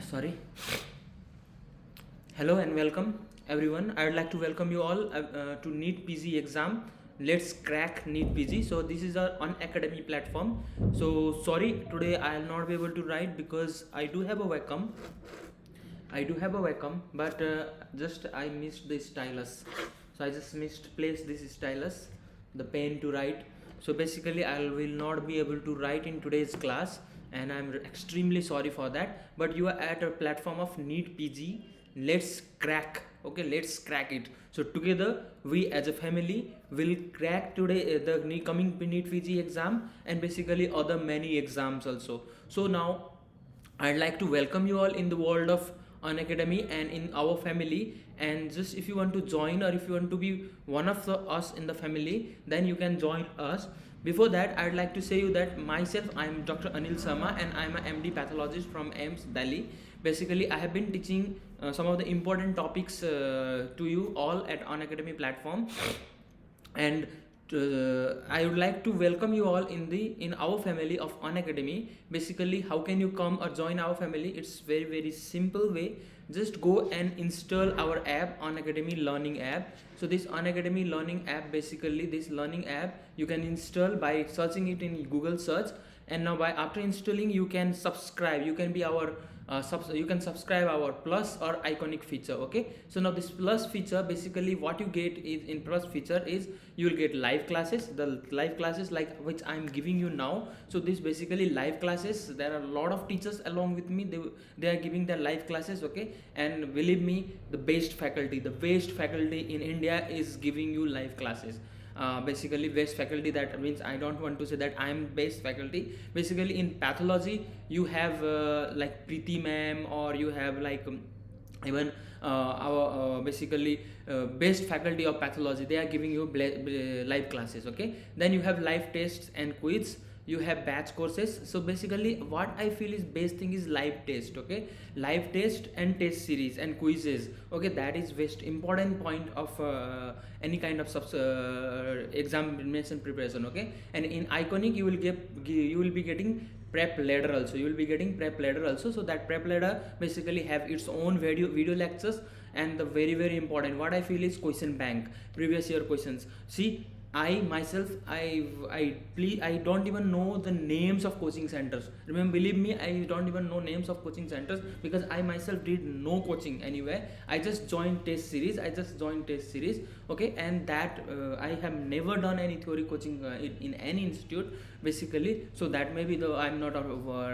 Sorry. Hello and welcome everyone. I would like to welcome you all to NEET PG exam. Let's crack NEET PG. So this is our Unacademy platform. So sorry, today I will not be able to write because I do have a Wacom, but just I missed the stylus. So I just misplaced this stylus, the pen to write. So basically I will not be able to write in today's class, and I'm extremely sorry for that. But you are at a platform of NEET PG. Let's crack. Okay, let's crack it. So together we as a family will crack today the coming NEET PG exam, and basically other many exams also. So now I'd like to welcome you all in the world of Unacademy and in our family. And just if you want to join, or if you want to be one of us in the family, then you can join us. Before that, I'd like to say you that myself, I'm Dr. Anil Sharma, and I'm a MD pathologist from AIMS Delhi. Basically, I have been teaching some of the important topics to you all at Unacademy platform, and I would like to welcome you all in our family of Unacademy. Basically, how can you come or join our family? It's very simple way. Just go and install our app, Unacademy Learning app. So this Unacademy Learning app, basically this learning app you can install by searching it in Google search. And now after installing, you can subscribe. You can be our you can subscribe our plus or iconic feature. Okay, so now this plus feature, basically what you get is, in plus feature is, you will get live classes, the live classes like which I'm giving you now. So this basically live classes, there are a lot of teachers along with me, they are giving their live classes. Okay, and believe me, the best faculty in India is giving you live classes. Basically best faculty, that means I don't want to say that I am best faculty. Basically in pathology you have like Preeti ma'am, or you have like even our basically best faculty of pathology, they are giving you live classes. Okay, then you have live tests and quiz, you have batch courses. So basically what I feel is best thing is live test. Okay, live test and test series and quizzes. Okay, that is best important point of any kind of examination preparation. Okay, and in iconic you will be getting prep ladder also. So that prep ladder basically have its own video lectures, and the very important what I feel is question bank, previous year questions. See, I myself, I don't even know the names of coaching centers. Remember, believe me, I don't even know names of coaching centers, because I myself did no coaching anywhere. I just joined test series. Okay, and that I have never done any theory coaching in any institute basically. So that may be I'm not a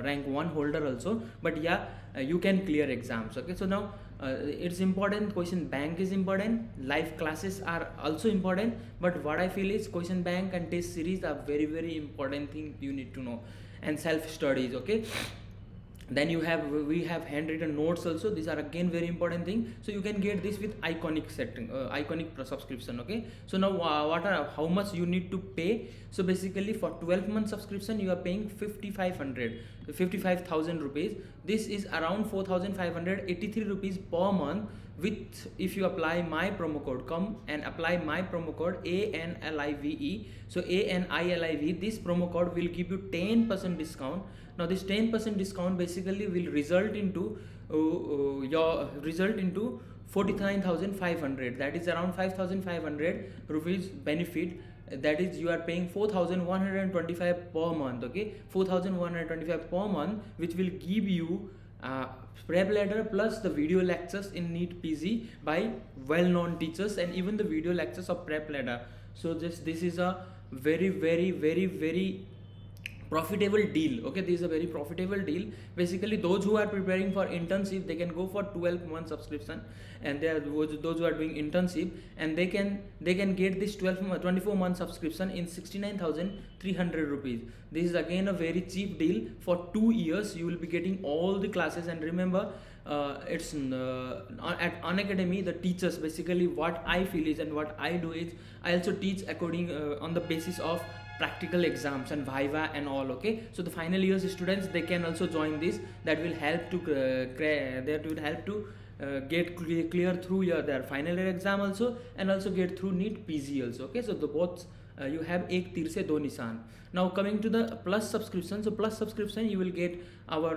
rank 1 holder also, but yeah, you can clear exams. Okay, so now it's important, question bank is important, live classes are also important, but what I feel is question bank and test series are very important thing you need to know, and self studies. Okay, then we have handwritten notes also. These are again very important thing. So you can get this with iconic setting, iconic subscription. Okay, so now how much you need to pay? So basically for 12-month subscription you are paying 55,000 rupees. This is around 4,583 rupees per month. With, if you apply my promo code, come and apply my promo code ANLIVE. So ANILIV, this promo code will give you 10% discount. Now this 10% discount basically will result into 49,500. that is around 5,500 rupees benefit. That is, you are paying 4,125 per month. Okay, 4,125 per month, which will give you prep ladder plus the video lectures in NEET PG by well-known teachers, and even the video lectures of prep ladder. So this is a very profitable deal. Okay, this is a very profitable deal. Basically those who are preparing for internship, they can go for 12-month subscription, and they are those who are doing internship, and they can get this 24-month subscription in 69,300 rupees. This is again a very cheap deal. For 2 years you will be getting all the classes. And remember, it's at Unacademy, the teachers, basically what I feel is, and what I do is, I also teach according on the basis of practical exams and viva and all. Okay, so the final years students, they can also join this. That will help to get clear through their final year exam also, and also get through NEET PG also. Okay, so the both you have ek tir se do nishan. Now coming to the plus subscription, so plus subscription you will get our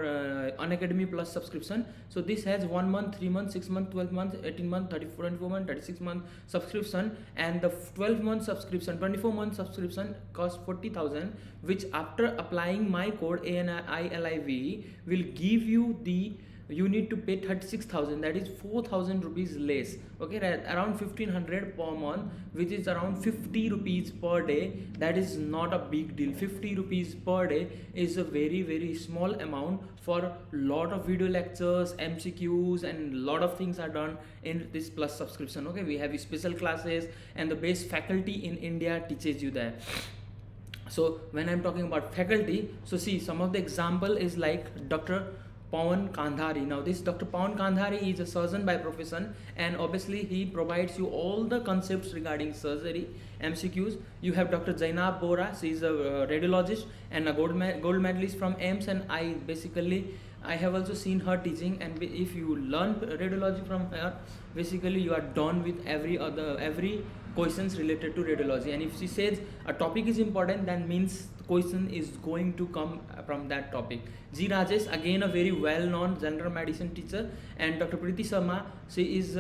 Unacademy plus subscription. So this has 1 month, 3 months, 6 months, 12 months, 18 months, 24 months, 36 month subscription, and the 12 month subscription, 24 month subscription costs 40,000, which after applying my code ANILIV will give you the, you need to pay 36,000, that is 4,000 rupees less, okay, around 1,500 per month, which is around 50 rupees per day. That is not a big deal. 50 rupees per day is a very small amount for lot of video lectures, MCQs, and lot of things are done in this plus subscription. Okay, we have special classes and the best faculty in India teaches you that. So when I'm talking about faculty, so see, some of the example is like Dr. Pawan Kandhari. Now this Dr. Pawan Kandhari is a surgeon by profession, and obviously he provides you all the concepts regarding surgery, MCQs. You have Dr. Zainab Bora, she is a radiologist and a gold medalist from AIMS, and I have also seen her teaching, and if you learn radiology from her, basically you are done with every questions related to radiology. And if she says a topic is important, then means question is going to come from that topic. G. Rajesh, again a very well-known general medicine teacher, and Dr. Preeti Sharma, she is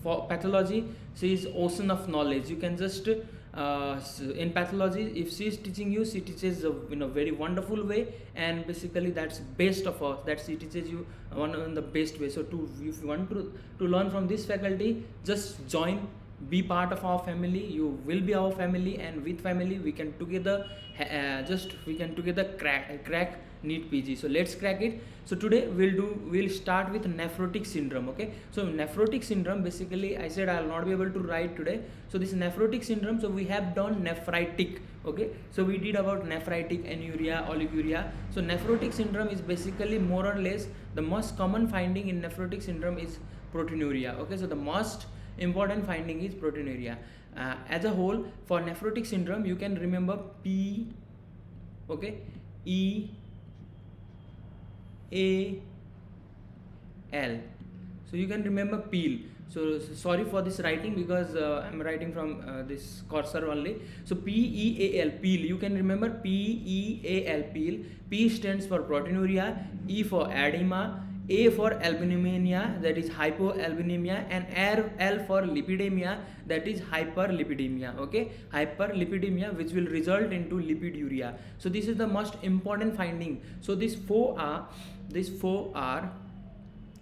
for pathology, she is ocean of knowledge. You can just in pathology, if she is teaching you, she teaches in a very wonderful way, and basically that's best of us, that she teaches you in the best way. So if you want to learn from this faculty, just join, be part of our family. You will be our family, and with family we can together crack NEET PG. So let's crack it. So today we'll start with nephrotic syndrome. Okay, so nephrotic syndrome, basically I said I'll not be able to write today. So this nephrotic syndrome, so we have done nephritic. Okay, so we did about nephritic, anuria, oliguria. So nephrotic syndrome is basically more or less the most common finding in nephrotic syndrome is proteinuria. Okay, so the most important finding is proteinuria. As a whole, for nephrotic syndrome you can remember P, okay, E, A, L. So you can remember peel. So sorry for this writing, because I'm writing from this cursor only. So P, E, A, L, peel. You can remember P, E, A, L, peel. P stands for proteinuria, E for edema, A for albuminemia, that is hypoalbuminemia, and L for lipidemia, that is hyperlipidemia. Okay, hyperlipidemia, which will result into lipiduria. So this is the most important finding. So these four are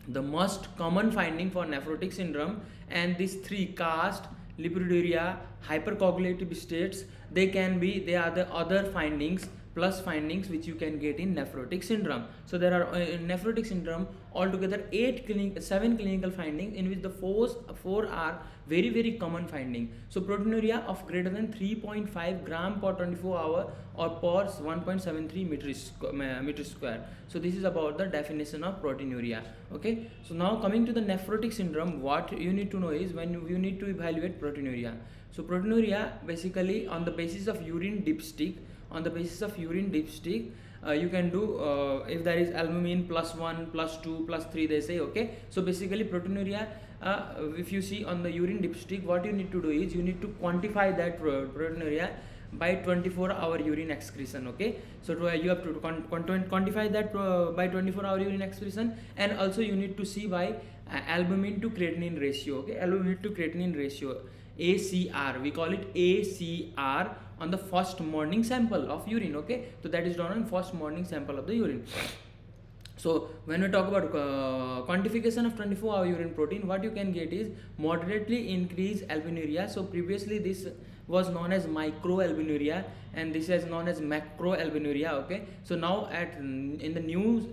the most common finding for nephrotic syndrome, and these three, caste, lipiduria, hypercoagulative states, they are the other findings, plus findings, which you can get in nephrotic syndrome. So there are in nephrotic syndrome altogether 7 clinical findings, in which the four are very common finding. So proteinuria of greater than 3.5 gram per 24 hour or per 1.73 meter square. So this is about the definition of proteinuria. Okay, so now coming to the nephrotic syndrome, what you need to know is when you need to evaluate proteinuria. So proteinuria, basically on the basis of urine dipstick, you can do if there is albumin +1, +2, +3, they say. Okay, so basically proteinuria, if you see on the urine dipstick, what you need to do is you need to quantify that proteinuria by 24-hour urine excretion. Okay, so you have to quantify that by 24-hour urine excretion, and also you need to see by albumin to creatinine ratio. Okay, albumin to creatinine ratio, ACR, we call it ACR, on the first morning sample of urine. Okay, so that is done on first morning sample of the urine. So when we talk about quantification of 24-hour urine protein, what you can get is moderately increased albuminuria. So previously this was known as microalbuminuria, and this is known as macroalbuminuria. Okay, so now in the new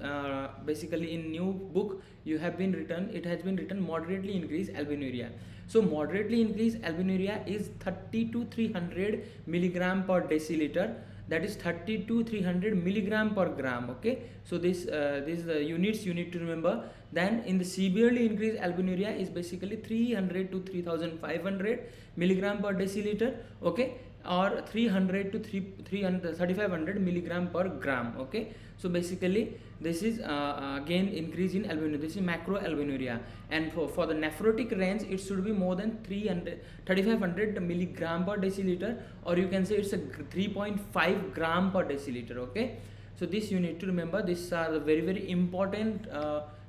basically in new book it has been written moderately increased albuminuria. So moderately increased albuminuria is 30 to 300 milligram per deciliter, that is 30 to 300 milligram per gram. Okay, so this units you need to remember, Then in the severely increased albuminuria is basically 300 to 3500 milligram per deciliter, okay, or 300 to 3500 milligram per gram, okay. So basically this is again increase in albuminuria. This is macroalbuminuria, and for the nephrotic range it should be more than 3500 milligram per deciliter, or you can say it's a 3.5 gram per deciliter, okay. So this you need to remember. These are the very important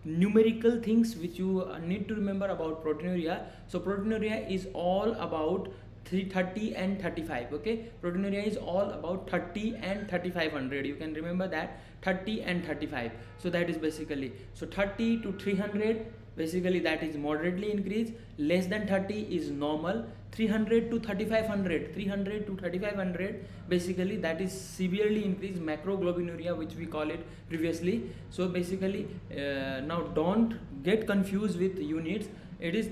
numerical things which you need to remember about proteinuria. So proteinuria is all about 330 and 35, okay. Proteinuria is all about 30 and 3500. You can remember that, 30 and 35. So that is basically, so 30 to 300 basically that is moderately increased, less than 30 is normal, 300 to 3500, 300 to 3500 basically that is severely increased macroglobinuria, which we call it previously. So basically now don't get confused with units. It is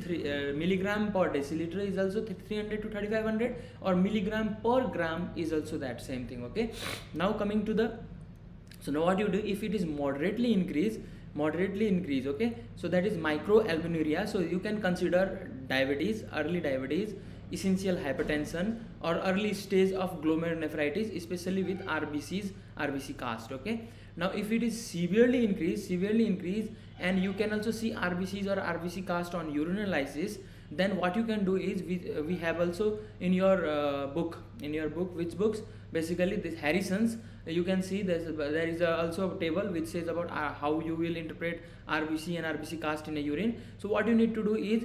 milligram per deciliter is also 300 to 3500, or milligram per gram is also that same thing, okay. Now coming to the, so now what you do if it is moderately increased, okay, so that is microalbuminuria. So you can consider diabetes, early diabetes, essential hypertension, or early stage of glomerulonephritis, especially with RBC cast, okay. Now if it is severely increased, and you can also see RBCs or RBC cast on urinalysis, then what you can do is we have also in your book, which books, basically this Harrison's, you can see there is also a table which says about how you will interpret RBC and RBC cast in a urine. So what you need to do is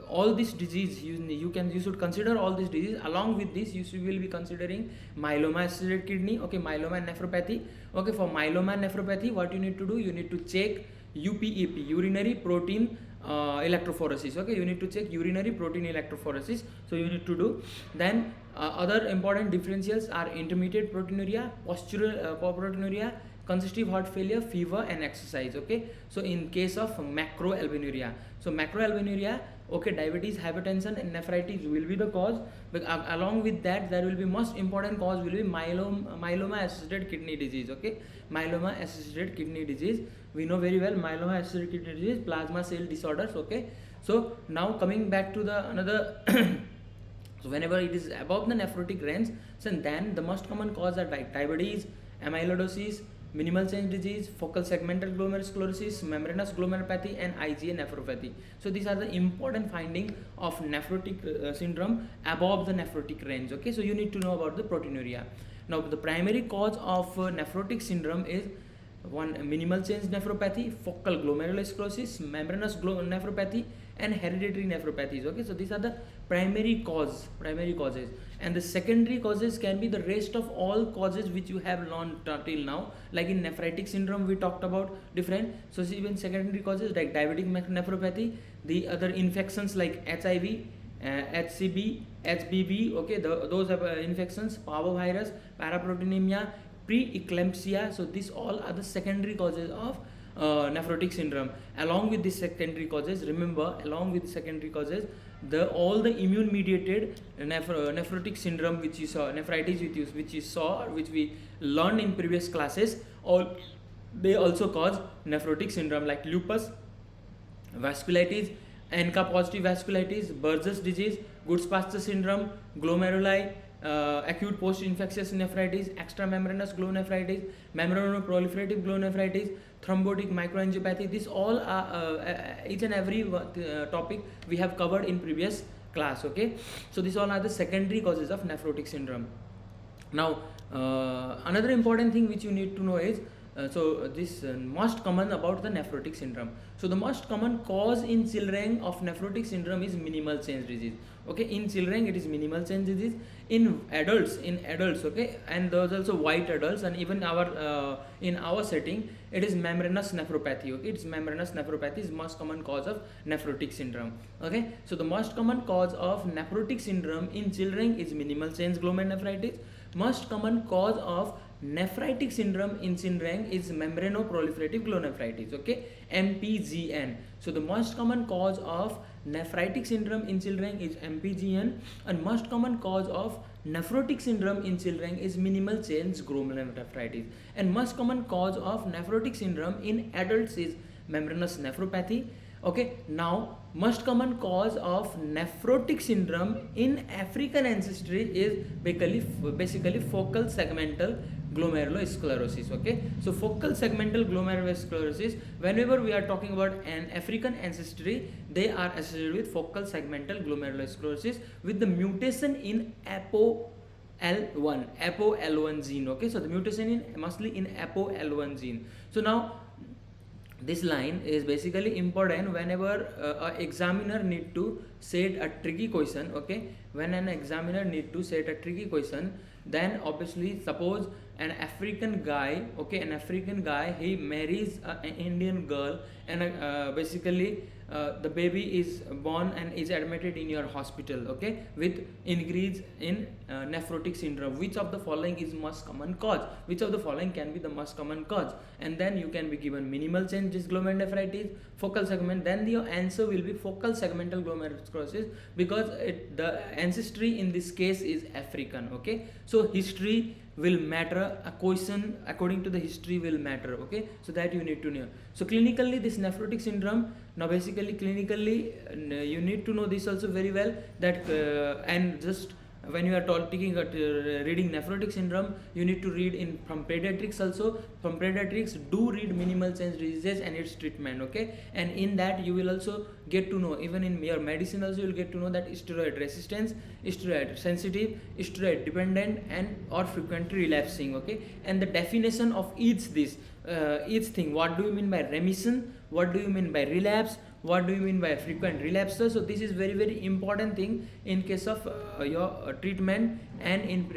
all this disease you should consider all this disease. Along with this, you will be considering myeloma associated kidney, okay, myeloma and nephropathy, okay. For myeloma and nephropathy, what you need to do, you need to check UPEP, urinary protein electrophoresis, okay. You need to check urinary protein electrophoresis, so you need to do. Then other important differentials are intermediate proteinuria, postural proteinuria, congestive heart failure, fever and exercise, okay. So in case of macroalbuminuria, so macroalbuminuria, okay, diabetes, hypertension and nephritis will be the cause, but along with that there will be most important cause will be myeloma associated kidney disease, okay. Myeloma associated kidney disease, we know very well myeloma associated kidney disease, plasma cell disorders, okay. So now coming back to the another so whenever it is above the nephrotic range, so then the most common cause are like diabetes, amyloidosis, minimal change disease, focal segmental glomerulosclerosis, membranous glomerulopathy and IgA nephropathy. So these are the important findings of nephrotic syndrome above the nephrotic range, okay. So you need to know about the proteinuria. Now the primary cause of nephrotic syndrome is one, minimal change nephropathy, focal glomerulosclerosis, membranous nephropathy and hereditary nephropathies, okay. So these are the primary causes, and the secondary causes can be the rest of all causes which you have learned till now. Like in nephritic syndrome we talked about different, so even secondary causes like diabetic nephropathy, the other infections like HIV, HCV, HBV, okay, those are infections, parvovirus, paraproteinemia, preeclampsia. So these all are the secondary causes of nephrotic syndrome. Along with the secondary causes, remember, along with the secondary causes, all the immune mediated nephrotic syndrome which you saw, nephritis which you saw, which we learned in previous classes, they also cause nephrotic syndrome, like lupus, vasculitis, NK positive vasculitis, Burgess disease, Goodspasture syndrome, glomeruli, acute post-infectious nephritis, extramembranous glomerulonephritis, membranoproliferative glomerulonephritis, thrombotic microangiopathy. This all are each and every topic we have covered in previous class, okay. So these all are the secondary causes of nephrotic syndrome. Now another important thing which you need to know is so this most common about the nephrotic syndrome. So the most common cause in children of nephrotic syndrome is minimal change disease, okay. In children it is minimal change disease. In adults, okay, and those also white adults, and even our in our setting it is membranous nephropathy, okay. It's membranous nephropathy is most common cause of nephrotic syndrome, okay. So the most common cause of nephrotic syndrome in children is minimal change glomerulonephritis. Most common cause of nephritic syndrome in children is membranoproliferative glomerulonephritis, okay, MPGN. So the most common cause of nephritic syndrome in children is MPGN, and most common cause of nephrotic syndrome in children is minimal change glomerulonephritis, and most common cause of nephrotic syndrome in adults is membranous nephropathy. Okay, now most common cause of nephrotic syndrome in African ancestry is basically focal segmental glomerulosclerosis. Okay, so focal segmental glomerulosclerosis, whenever we are talking about an African ancestry, they are associated with focal segmental glomerulosclerosis with the mutation in ApoL1 gene. Okay, so the mutation in mostly in ApoL1 gene. So now this line is basically important whenever a examiner need to set a tricky question. Okay, when an examiner need to set a tricky question, then obviously suppose an African guy, okay, an African guy, he marries an Indian girl, and basically the baby is born and is admitted in your hospital, okay, with increase in nephrotic syndrome. Which of the following is most common cause? Which of the following can be the most common cause? And then you can be given minimal change glomerulonephritis, focal segment. Then your answer will be focal segmental glomerulosclerosis, because the ancestry in this case is African. Okay, so history will matter, a question according to the history will matter. Okay, so that you need to know. So clinically, this nephrotic syndrome, now basically clinically you need to know this also very well, that and just when you are reading nephrotic syndrome, you need to read in from pediatrics also. From pediatrics, do read minimal change diseases and its treatment. Okay, and in that you will also get to know, even in your medicine also you will get to know that steroid resistance, steroid sensitive, steroid dependent, and or frequently relapsing. Okay, and the definition of each thing, what do you mean by remission, what do you mean by relapse, what do you mean by frequent relapses. So this is very important thing in case of your treatment and in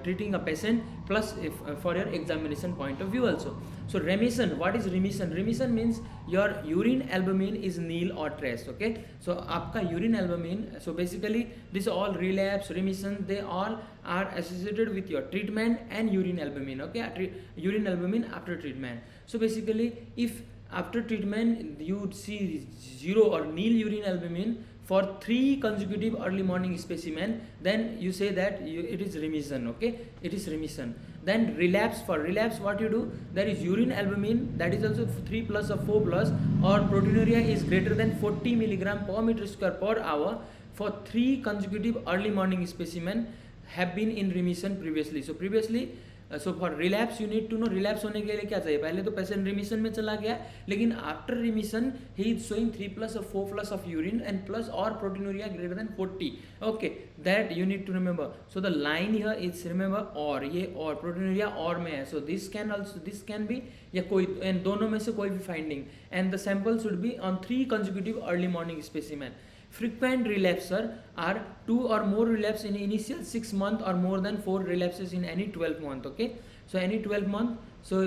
treating a patient, plus if for your examination point of view also. So remission, what is remission? Remission means your urine albumin is nil or trace. Okay, so aapka urine albumin, so basically this all relapse, remission, they all are associated with your treatment and urine albumin. Okay, urine albumin after treatment. So basically if after treatment you see zero or nil urine albumin for 3 consecutive early morning specimen, then you say that it is remission. Okay, it is remission. Then relapse, for relapse what you do, there is urine albumin that is also 3 plus or 4 plus, or proteinuria is greater than 40 milligram per meter square per hour for 3 consecutive early morning specimen have been in remission previously. So previously so for relapse you need to know, relapse होने के लिए क्या चाहिए, पहले तो patient remission में चला गया, लेकिन after remission he is showing 3 plus or 4 plus of urine and plus or proteinuria greater than 40. Okay, that you need to remember. So the line here is, remember, और ये और proteinuria और में है, so this can be या कोई, and दोनों में से कोई भी finding, and the sample should be on 3 consecutive early morning specimen. Frequent relapser are 2 or more relapse in initial 6 months or more than 4 relapses in any 12 month. Okay, so any 12 month, so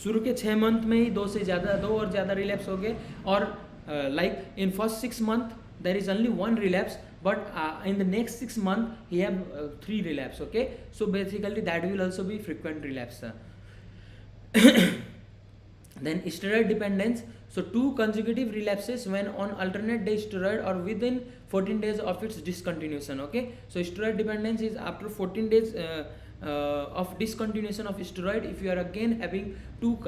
शुरू के 6 month में ही 2 और ज़्यादा relapse हो गए, और like in first 6 month there is only 1 relapse, but in the next 6 month he have 3 relapse. Okay, so basically that will also be frequent relapse. Then steroid dependence, so 2 consecutive relapses when on alternate day steroid or within 14 days of its discontinuation. Okay, so steroid dependence is after 14 days of discontinuation of steroid. If you are again having 2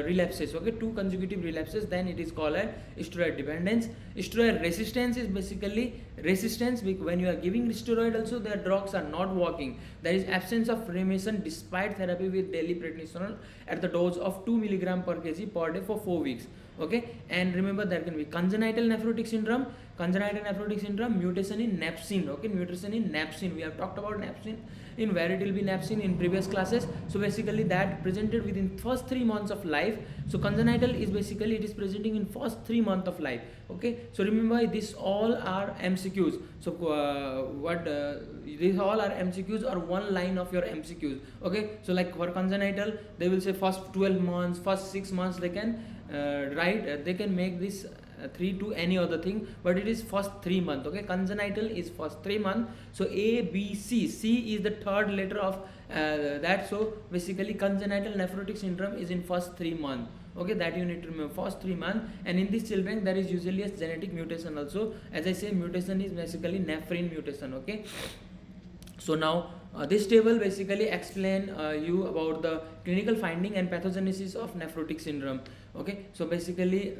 relapses, okay, 2 consecutive relapses, then it is called a steroid dependence. Steroid resistance is basically resistance when you are giving steroid also their drugs are not working. There is absence of remission despite therapy with daily prednisone at the dose of 2 milligram per kg per day for 4 weeks. Okay, and remember there can be congenital nephrotic syndrome, mutation in nepsin. Okay, mutation in nepsin, we have talked about nepsin in where it will be nepsin in previous classes. So basically that presented within first 3 months of life. So congenital is basically it is presenting in first 3 months of life. Okay, so remember this all are MCQs. So these all are MCQs or one line of your MCQs. Okay, so like for congenital they will say first 12 months, first 6 months they can write, they can make this 3 to any other thing, but it is first 3 months. Okay, congenital is first 3 months. So A, B, C is the third letter of that. So basically congenital nephrotic syndrome is in first 3 months. Okay, that you need to remember, first 3 months. And in these children there is usually a genetic mutation also. As I say, mutation is basically nephrin mutation. Okay, so now this table basically explain you about the clinical finding and pathogenesis of nephrotic syndrome. Okay, so basically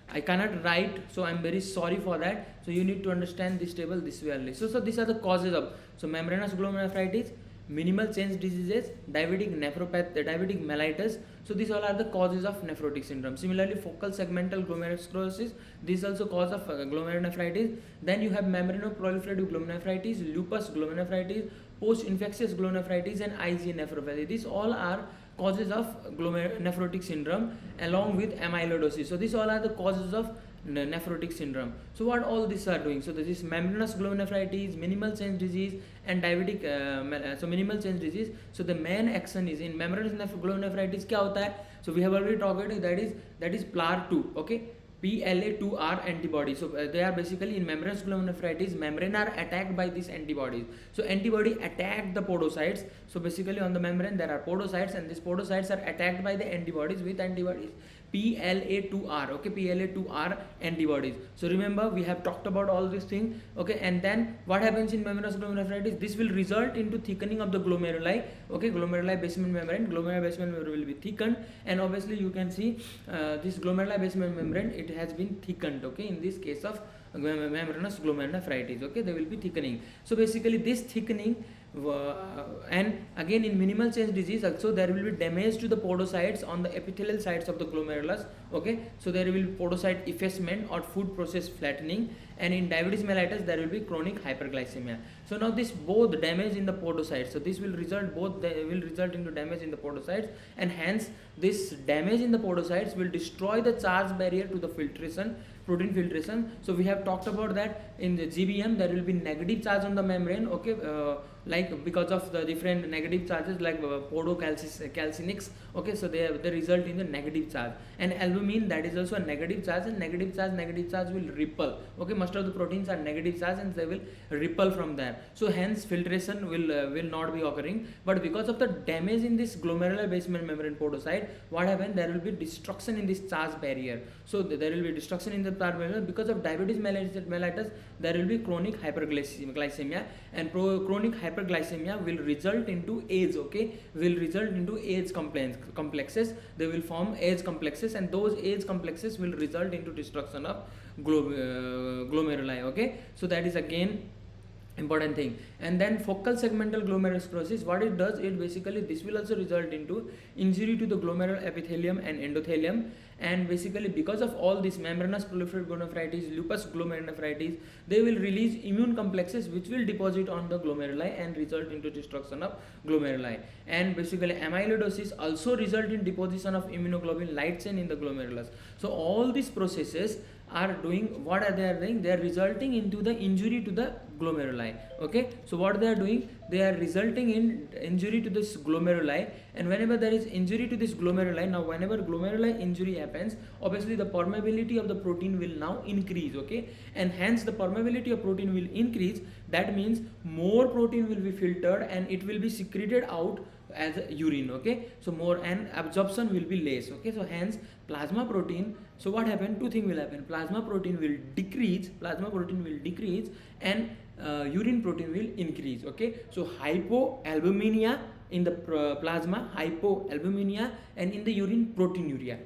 I cannot write, so I'm very sorry for that. So you need to understand this table this way only. So these are the causes of, so membranous glomerulonephritis, minimal change diseases, diabetic nephropathy, diabetic mellitus. So these all are the causes of nephrotic syndrome. Similarly, focal segmental glomerulosclerosis, this is also cause of glomerulonephritis. Then you have membranoproliferative glomerulonephritis, lupus glomerulonephritis, post-infectious glomerulonephritis, and IgA nephropathy. These all are causes of nephrotic syndrome along with amyloidosis. So these all are the causes of nephrotic syndrome. So what all these are doing? So this is membranous glomerulonephritis, minimal change disease, and diabetic. So minimal change disease. So the main action is in membranous glomerulonephritis. क्या होता है? So we have already talked about it. That is PLAR2. Okay. PLA2R antibodies. So they are basically in membranous glomerulonephritis, membrane are attacked by these antibodies. So antibody attack the podocytes. So basically on the membrane there are podocytes, and these podocytes are attacked by the antibodies with antibodies PLA2R. Okay, PLA2R antibodies. So remember we have talked about all these things. Okay, and then what happens in membranous glomerulonephritis? This will result into thickening of the glomeruli. Okay, glomeruli basement membrane. Glomeruli basement membrane will be thickened, and obviously you can see this glomeruli basement membrane, it has been thickened. Okay, in this case of membranous glomerulonephritis. Okay, they will be thickening. So basically this thickening and again in minimal change disease also there will be damage to the podocytes on the epithelial sides of the glomerulus. Okay, so there will be podocyte effacement or food process flattening, and in diabetes mellitus there will be chronic hyperglycemia. So now this both damage in the podocytes, so this will result, both they will result into damage in the podocytes, and hence this damage in the podocytes will destroy the charge barrier to the filtration, protein filtration. So we have talked about that in the GBM there will be negative charge on the membrane. Okay, like because of the different negative charges like podocalcinics. Okay, so they result in the negative charge, and albumin, that is also a negative charge, and negative charge will repel. Okay, most of the proteins are negative charge and they will repel from there. So hence filtration will not be occurring. But because of the damage in this glomerular basement membrane podocyte, what happens? There will be destruction in this charge barrier. So there will be destruction in the charge barrier. Because of diabetes mellitus, there will be chronic hyperglycemia, and chronic hyperglycemia will result into AIDS. Okay, will result into AIDS complexes. They will form AIDS complexes, and those AIDS complexes will result into destruction of glomeruli. Okay, so that is again important thing. And then focal segmental glomerulosclerosis, what it does, it basically this will also result into injury to the glomerular epithelium and endothelium, and basically because of all this membranous proliferative glomerulonephritis, lupus glomerulonephritis, they will release immune complexes which will deposit on the glomeruli and result into destruction of glomeruli. And basically amyloidosis also result in deposition of immunoglobulin light chain in the glomerulus. So all these processes are doing, what are they doing? They are resulting into the injury to the glomeruli. Okay, so what they are doing, they are resulting in injury to this glomeruli, and whenever there is injury to this glomeruli, now whenever glomerular injury happens, obviously the permeability of the protein will now increase. Okay, and hence the permeability of protein will increase. That means more protein will be filtered and it will be secreted out as urine. Okay, so more, and absorption will be less. Okay, so hence plasma protein, so what happened? Two things will happen. Plasma protein will decrease, and urine protein will increase. Okay, so hypoalbuminemia in the plasma, hypoalbuminemia, and in the urine proteinuria.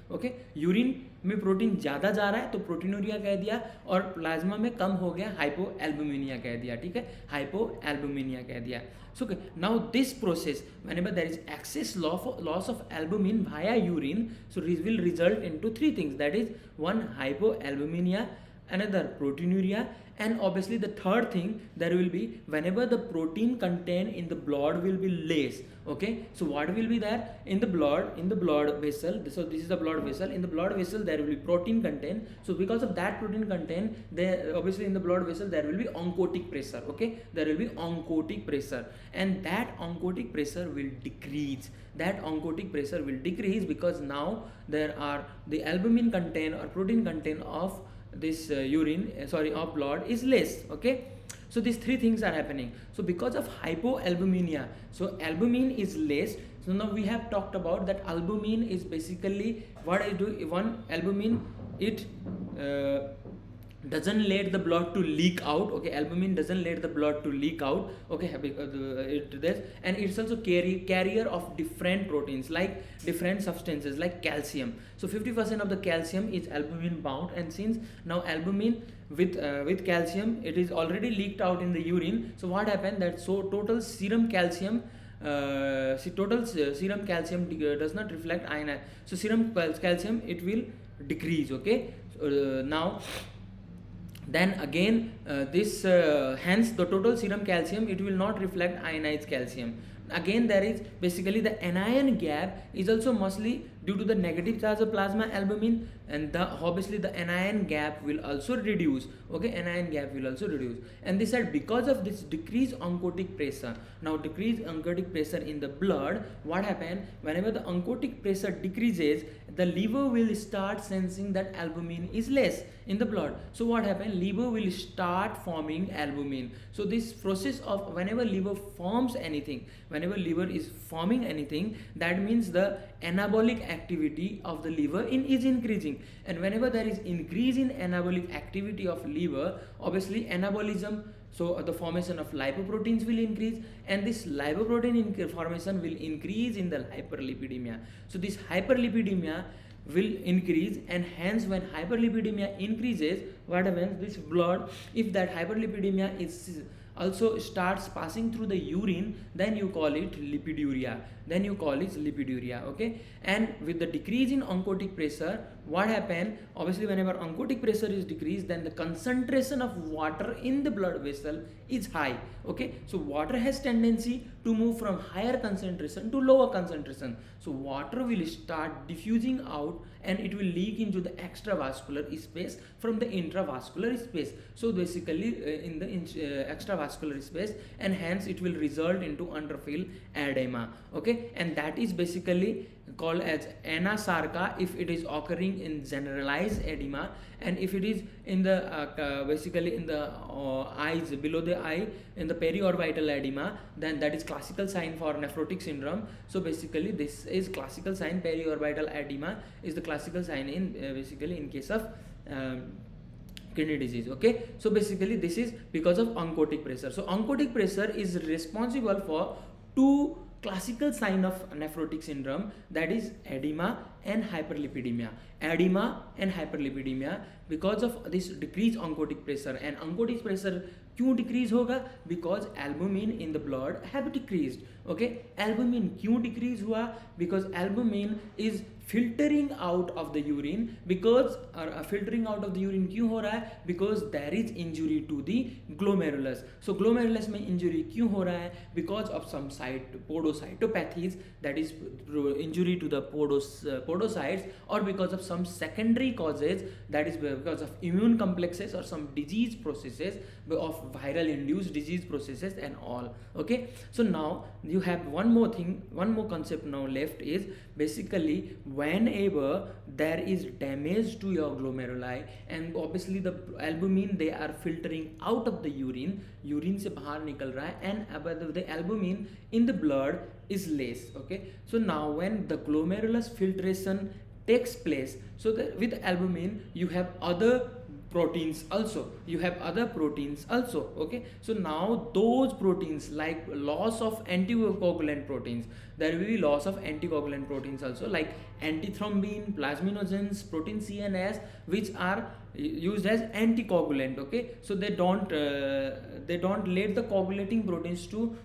Okay, urine में protein ज़्यादा जा रहा है तो proteinuria कह दिया, और plasma में कम हो गया हाइपोएल्बुमिनिया कह दिया. ठीक है, हाइपोएल्बुमिनिया कह दिया. So okay, now this process, whenever there is excess loss of albumin via urine, so it will result into three things. That is, one, hypoalbuminemia, another proteinuria, and obviously the third thing, there will be whenever the protein contained in the blood will be less. Okay, so what will be there in the blood vessel? So this is the blood vessel. In the blood vessel there will be protein content. So because of that protein content, there obviously in the blood vessel there will be oncotic pressure. Okay, there will be oncotic pressure, and that oncotic pressure will decrease. Because now there are the albumin content or protein content of this of blood is less. Okay, so these three things are happening. So because of hypoalbuminemia, so albumin is less. So now we have talked about that albumin is basically what I do. One, albumin, it doesn't let the blood to leak out. Okay, albumin doesn't let the blood to leak out. Okay, and it's also carrier of different proteins, like different substances like calcium. So 50% of the calcium is albumin bound, and since now albumin with calcium, it is already leaked out in the urine. So what happened that so total serum calcium serum calcium does not reflect ion. So serum calcium, it will decrease. Okay, now then again this hence the total serum calcium, it will not reflect ionized calcium. Again, there is basically the anion gap is also mostly due to the negative charge of plasma albumin, and obviously the anion gap will also reduce. Okay, anion gap will also reduce, and they said because of this decreased oncotic pressure. Now decreased oncotic pressure in the blood, what happen, whenever the oncotic pressure decreases, the liver will start sensing that albumin is less in the blood. So what happen, liver will start forming albumin. So this process of whenever liver forms anything, whenever liver is forming anything, that means the anabolic activity of the liver is increasing, and whenever there is increase in anabolic activity of liver, obviously anabolism, so the formation of lipoproteins will increase, and this lipoprotein formation will increase in the hyperlipidemia. So this hyperlipidemia will increase, and hence when hyperlipidemia increases, what happens, this blood, if that hyperlipidemia is also starts passing through the urine, then you call it lipiduria, okay. And with the decrease in oncotic pressure, what happen, obviously whenever oncotic pressure is decreased, then the concentration of water in the blood vessel is high. Okay, so water has tendency to move from higher concentration to lower concentration, so water will start diffusing out, and it will leak into the extravascular space from the intravascular space. So basically in the extravascular space, and hence it will result into underfield edema. Okay, and that is basically called as anasarca if it is occurring in generalized edema, and if it is in the basically in the eyes, below the eye, in the periorbital edema, then that is classical sign for nephrotic syndrome. So basically this is classical sign, periorbital edema is the classical sign in basically in case of kidney disease. Okay, so basically this is because of oncotic pressure. So oncotic pressure is responsible for two classical sign of nephrotic syndrome, that is edema and hyperlipidemia. Edema and hyperlipidemia because of this decreased oncotic pressure. And oncotic pressure क्यों decrease होगा, because albumin in the blood have decreased. Okay, albumin क्यों decrease हुआ, because albumin is filtering out of the urine, because filtering out of the urine क्यों हो रहा है, because there is injury to the glomerulus. So glomerulus में injury क्यों हो रहा है, because of some podocytopathies, that is injury to the podocytes, or because of some secondary causes, that is because of immune complexes or some disease processes of viral induced disease processes and all. Okay, so now you have one more thing, one more concept now left is basically whenever there is damage to your glomeruli, and obviously the albumin, they are filtering out of the urine से बाहर निकल रहा है, and the albumin in the blood is less. Okay, so now when the glomerulus filtration takes place, so that with albumin you have other proteins also, okay. So now those proteins, like loss of anticoagulant proteins, there will be loss of anticoagulant proteins also, like antithrombin, plasminogens, protein C and S, which are used as anticoagulant. Okay, so they don't let the coagulating proteins to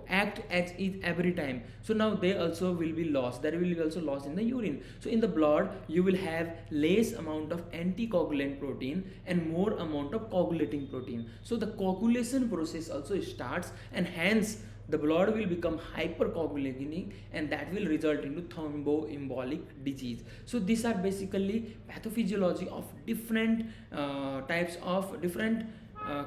act as it every time. So now they also will be lost, there will be also loss in the urine. So in the blood you will have less amount of anticoagulant protein and more amount of coagulating protein. So the coagulation process also starts, and hence the blood will become hypercoagulogenic, and that will result into thromboembolic disease. So these are basically pathophysiology of different types of different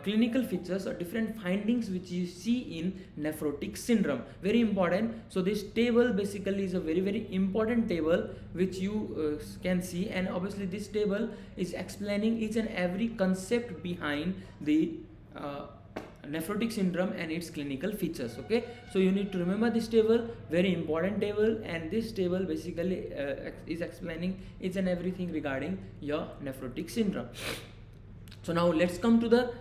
clinical features or different findings which you see in nephrotic syndrome. Very important. So this table basically is a very important table which you can see, and obviously this table is explaining each and every concept behind the nephrotic syndrome and its clinical features. Okay, so you need to remember this table, very important table, and this table basically is explaining each and everything regarding your nephrotic syndrome. So now let's come to the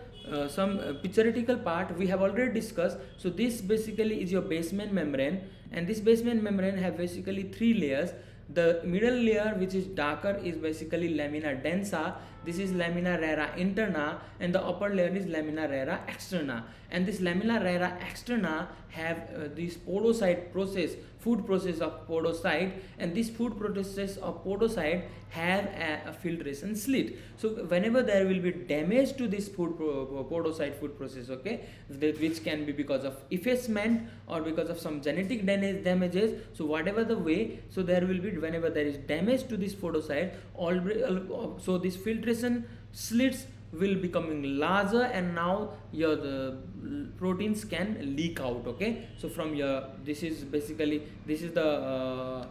some pictorial part we have already discussed. So this basically is your basement membrane, and this basement membrane have basically three layers. The middle layer, which is darker, is basically lamina densa. This is lamina rara interna, and the upper layer is lamina rara externa. And this lamina rara externa have this podocyte process, food process of podocyte, and this food process of podocyte have a filtration slit. So whenever there will be damage to this podocyte food process, okay, which can be because of effacement or because of some genetic damages, so whatever the way, so there will be, whenever there is damage to this podocyte, so this filtration slits will becoming larger, and now your the proteins can leak out. Okay, so from your, this is basically, this is the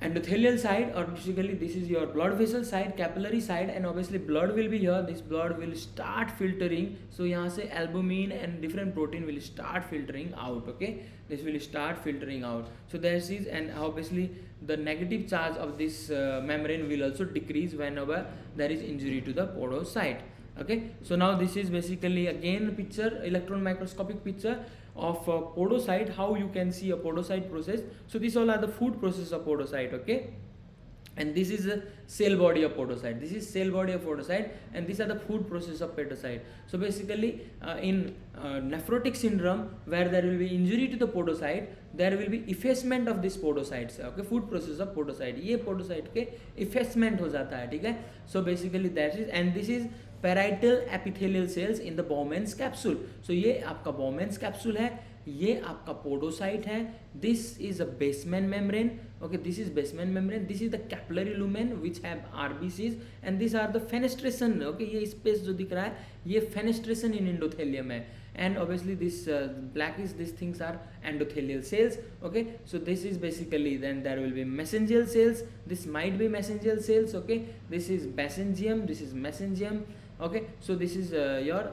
endothelial side, or basically this is your blood vessel side, capillary side, and obviously blood will be here. This blood will start filtering, so यहाँ से albumin and different protein will start filtering out. Okay, this will start filtering out. So there is, and obviously the negative charge of this membrane will also decrease whenever there is injury to the podocyte. Okay, so now this is basically again picture, electron microscopic picture of podocyte, how you can see a podocyte process. So these all are the food process of podocyte. Okay, and this is a cell body of podocyte, this is cell body of podocyte, and these are the food process of podocyte. So basically in nephrotic syndrome, where there will be injury to the podocyte, there will be effacement of this podocytes. Okay, food process of podocyte, ये podocyte के effacement हो जाता है. ठीक है, so basically that is, and this is parietal epithelial cells in the Bowman's capsule. So ये आपका Bowman's capsule है, ये आपका podocyte है. This is a basement membrane. Okay, this is basement membrane. This is the capillary lumen which have RBCs, and these are the fenestration. Okay, ये space जो दिख रहा है, ये fenestration in endothelium है. And obviously this black is, these things are endothelial cells. Okay, so this is basically, then there will be mesangial cells. This might be mesangial cells. Okay, this is mesangium, this is mesangium. Okay, so this is your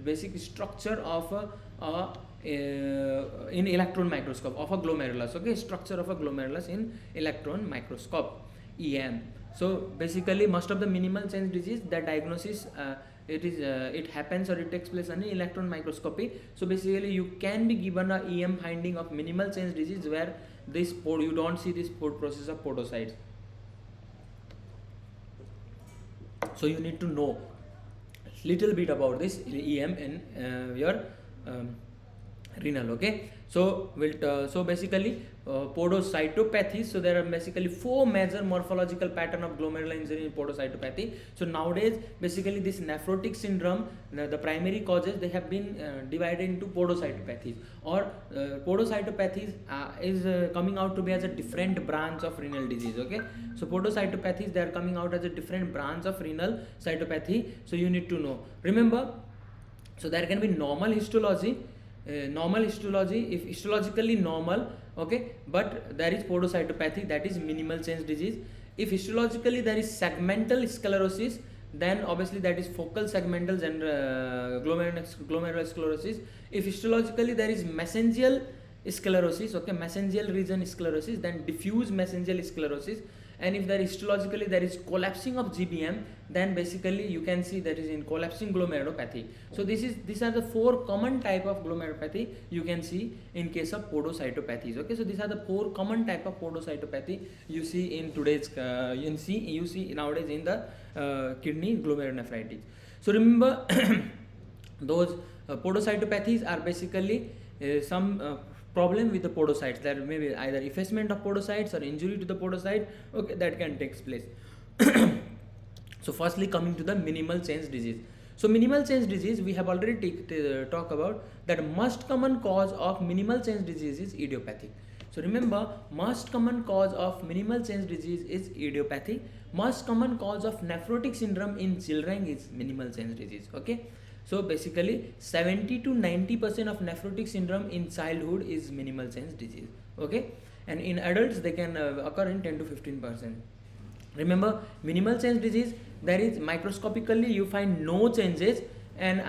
basic structure of in electron microscope of a glomerulus. Okay, structure of a glomerulus in electron microscope, EM. So basically most of the minimal change disease, the diagnosis it happens, or it takes place on electron microscopy. So basically you can be given a EM finding of minimal change disease where this you don't see this process of podocytes. So you need to know little bit about this EM in your renal. Okay, so so basically podocytopathies. So there are basically 4 major morphological pattern of glomerular injury in podocytopathy. So nowadays basically this nephrotic syndrome, the primary causes, they have been divided into podocytopathies, or podocytopathies is coming out to be as a different branch of renal disease. Okay, so podocytopathies, they are coming out as a different branch of renal cytopathy. So you need to know, remember, so there can be normal histology. Normal histology, if histologically normal, okay, but there is podocytopathy, that is minimal change disease. If histologically there is segmental sclerosis, then obviously that is focal segmental and glomerular sclerosis. If histologically there is mesangial sclerosis, okay, mesangial region sclerosis, then diffuse mesangial sclerosis. And if there histologically there is collapsing of GBM, then basically you can see that is in collapsing glomerulopathy. So these are the 4 common type of glomerulopathy you can see in case of podocytopathies. Okay, so these are the 4 common type of podocytopathy you see in today's you see nowadays in the kidney glomerulonephritis. So remember those podocytopathies are basically some problem with the podocytes. There may be either effacement of podocytes or injury to the podocyte, okay, that can take place. So firstly, coming to the minimal change disease. So minimal change disease, we have already talked about that most common cause of minimal change disease is idiopathic. So remember, most common cause of minimal change disease is idiopathic. Most common cause of nephrotic syndrome in children is minimal change disease. Okay, so basically 70 to 90% of nephrotic syndrome in childhood is minimal change disease. Okay, and in adults they can occur in 10 to 15%. Remember, minimal change disease, there is microscopically you find no changes, and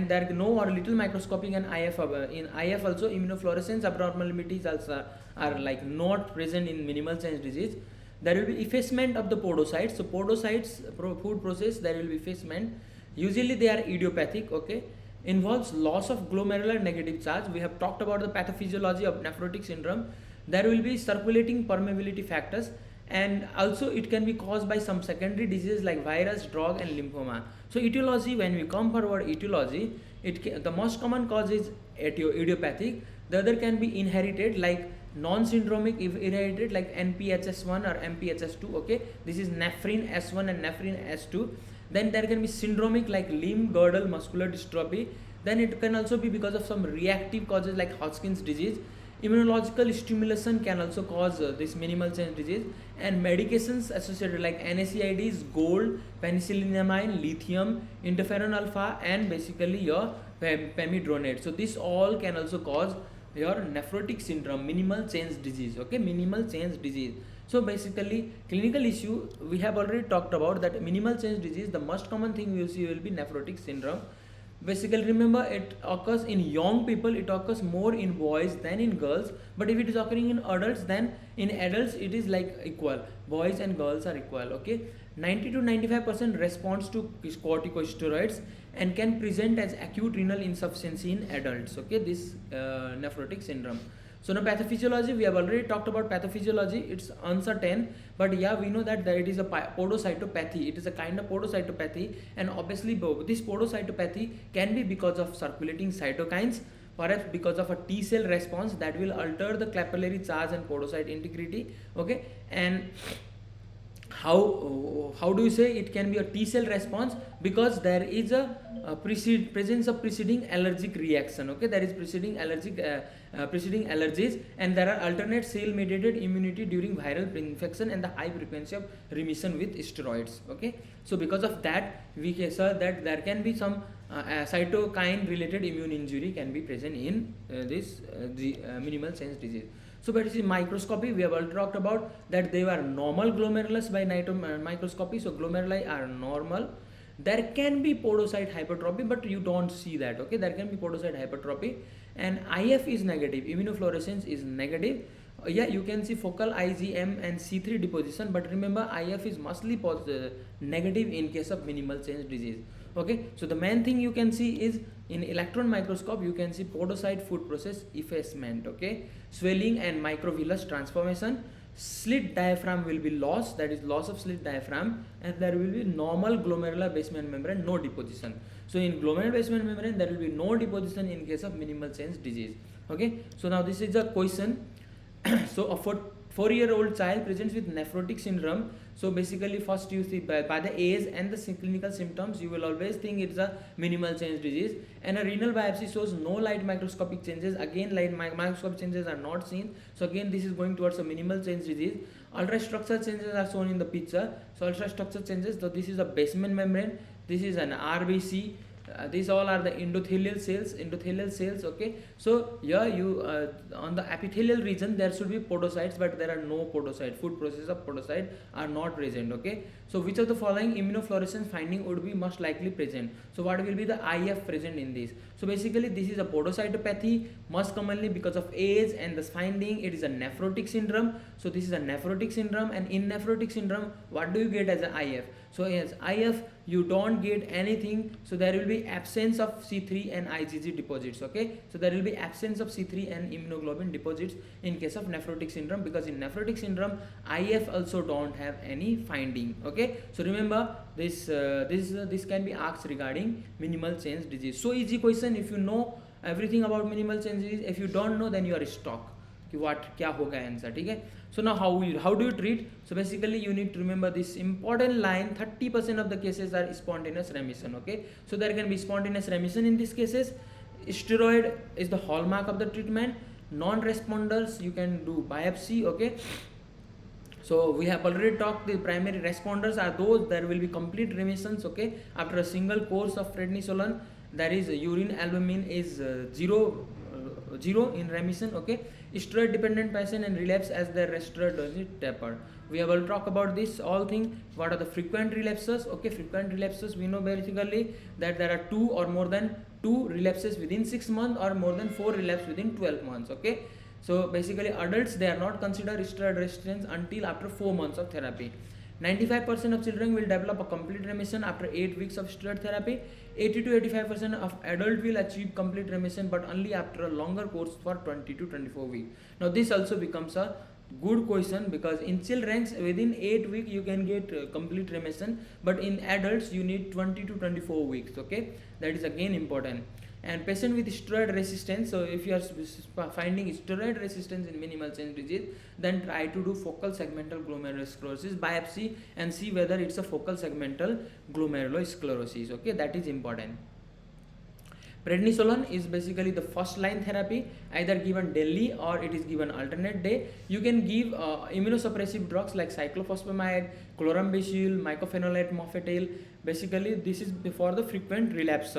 there are no or little microscopic and IF. In IF also immunofluorescence abnormalities also are like not present in minimal change disease. There will be effacement of the podocytes. So podocytes food process, there will be effacement. Usually they are idiopathic, okay. Involves loss of glomerular negative charge. We have talked about the pathophysiology of nephrotic syndrome. There will be circulating permeability factors, and also it can be caused by some secondary diseases like virus, drug, and lymphoma. So etiology, when we come forward etiology, the most common cause is idiopathic. The other can be inherited, like non-syndromic if inherited, like NPHS1 or MPHS2, okay. This is nephrin S1 and nephrin S2. Then there can be syndromic, like limb girdle muscular dystrophy. Then it can also be because of some reactive causes like Hodgkin's disease. Immunological stimulation can also cause this minimal change disease, and medications associated like NSAIDs, gold, penicillinamide, lithium, interferon alpha, and basically your pemidronate. So this all can also cause your nephrotic syndrome, minimal change disease, okay, minimal change disease. So basically clinical issue we have already talked about, that minimal change disease, the most common thing you will see will be nephrotic syndrome. Basically remember, it occurs in young people, it occurs more in boys than in girls, but if it is occurring in adults, then in adults it is like equal, boys and girls are equal, okay. 90 to 95% responds to corticosteroids and can present as acute renal insufficiency in adults, okay, this nephrotic syndrome. So now pathophysiology, we have already talked about pathophysiology. It's uncertain, but yeah, we know that it is a podocytopathy. It is a kind of podocytopathy, and obviously this podocytopathy can be because of circulating cytokines, perhaps because of a T cell response that will alter the capillary charge and podocyte integrity, okay. And how do you say it can be a T cell response? Because there is a presence of preceding allergic reaction, okay. There is preceding allergies, and there are alternate cell mediated immunity during viral infection and the high frequency of remission with steroids, okay. So because of that, we can say that there can be some cytokine related immune injury can be present in this minimal change disease. So but see microscopy, we have already talked about that they were normal glomerulus by microscopy. So glomeruli are normal. There can be podocyte hypertrophy, but you don't see that, okay. There can be podocyte hypertrophy, and IF is negative, immunofluorescence is negative. Yeah, you can see focal IgM and C3 deposition, but remember IF is mostly negative in case of minimal change disease, okay. So the main thing you can see is in electron microscope you can see podocyte food process effacement, okay, swelling and microvillus transformation. Slit diaphragm will be lost, that is loss of slit diaphragm, and there will be normal glomerular basement membrane, no deposition. So in glomerular basement membrane there will be no deposition in case of minimal change disease, okay. So now this is a question. So a 4-year-old child presents with nephrotic syndrome. So basically first you see by the age and the clinical symptoms, you will always think it's a minimal change disease, and a renal biopsy shows no light microscopic changes. Again, light microscopic changes are not seen, so again this is going towards a minimal change disease. Ultrastructure changes are shown in the picture. So ultrastructure changes, so this is a basement membrane, this is an RBC, these all are the endothelial cells, okay. So here you on the epithelial region there should be podocytes, but there are no podocyte, food process of podocyte are not present, okay. So which of the following immunofluorescence finding would be most likely present? So what will be the IF present in this? So basically this is a podocytopathy, most commonly because of age, and the finding it is a nephrotic syndrome. So this is a nephrotic syndrome, and in nephrotic syndrome what do you get as an IF? So as IF you don't get anything, so there will be absence of C3 and IgG deposits, okay. So there will be absence of C3 and immunoglobulin deposits in case of nephrotic syndrome, because in nephrotic syndrome IF also don't have any finding, okay. So remember this this can be asked regarding minimal change disease. So easy question, if you know everything about minimal change disease, if you don't know then you are stuck कि what क्या होगा answer, ठीक है. So now how do you treat? So basically you need to remember this important line, 30% of the cases are spontaneous remission, okay. So there can be spontaneous remission in these cases. Steroid is the hallmark of the treatment. Non-responders you can do biopsy, okay. So we have already talked, the primary responders are those there will be complete remissions, okay, after a single course of prednisolone. There is urine albumin is zero in remission, okay. Steroid dependent patient and relapse as their steroid dosage tapered. We have all talked about this all thing. What are the frequent relapses? Okay, frequent relapses, we know basically that there are 2 or more than 2 relapses within 6 months or more than 4 relapses within 12 months, okay. So basically adults, they are not considered steroid resistance until after 4 months of therapy. 95% of children will develop a complete remission after 8 weeks of steroid therapy. 80 to 85% of adult will achieve complete remission, but only after a longer course for 20 to 24 weeks. Now this also becomes a good question, because in children within 8 weeks you can get complete remission, but in adults you need 20 to 24 weeks. Okay, that is again important. And patient with steroid resistance, so if you are finding steroid resistance in minimal change disease, then try to do focal segmental glomerulosclerosis biopsy and see whether it's a focal segmental glomerulosclerosis. Okay, that is important. Prednisolone is basically the first line therapy, either given daily or it is given alternate day. You can give immunosuppressive drugs like cyclophosphamide, chlorambucil, mycophenolate mofetil. Basically this is for the frequent relapse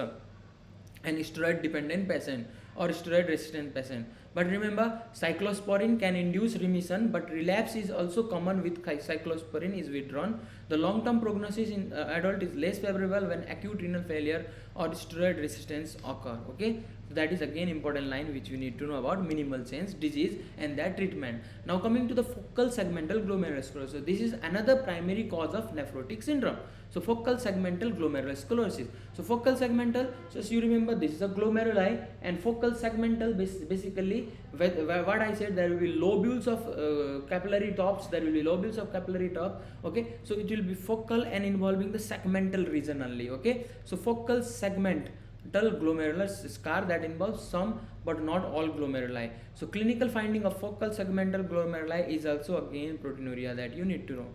and steroid dependent patient or steroid resistant patient. But remember, cyclosporin can induce remission, but relapse is also common with cyclosporin is withdrawn. The long term prognosis in adult is less favorable when acute renal failure or steroid resistance occur. Okay, that is again important line which you need to know about minimal change disease and their treatment. Now coming to the focal segmental glomerulosclerosis, so this is another primary cause of nephrotic syndrome. So focal segmental glomerulosclerosis. So focal segmental, so as you remember, this is a glomeruli, and focal segmental basically what I said, there will be lobules of capillary tops, there will be lobules of capillary top. Okay, so it will be focal and involving the segmental region only. Okay, so focal segmental glomerular scar that involves some but not all glomeruli. So clinical finding of focal segmental glomeruli is also again proteinuria that you need to know.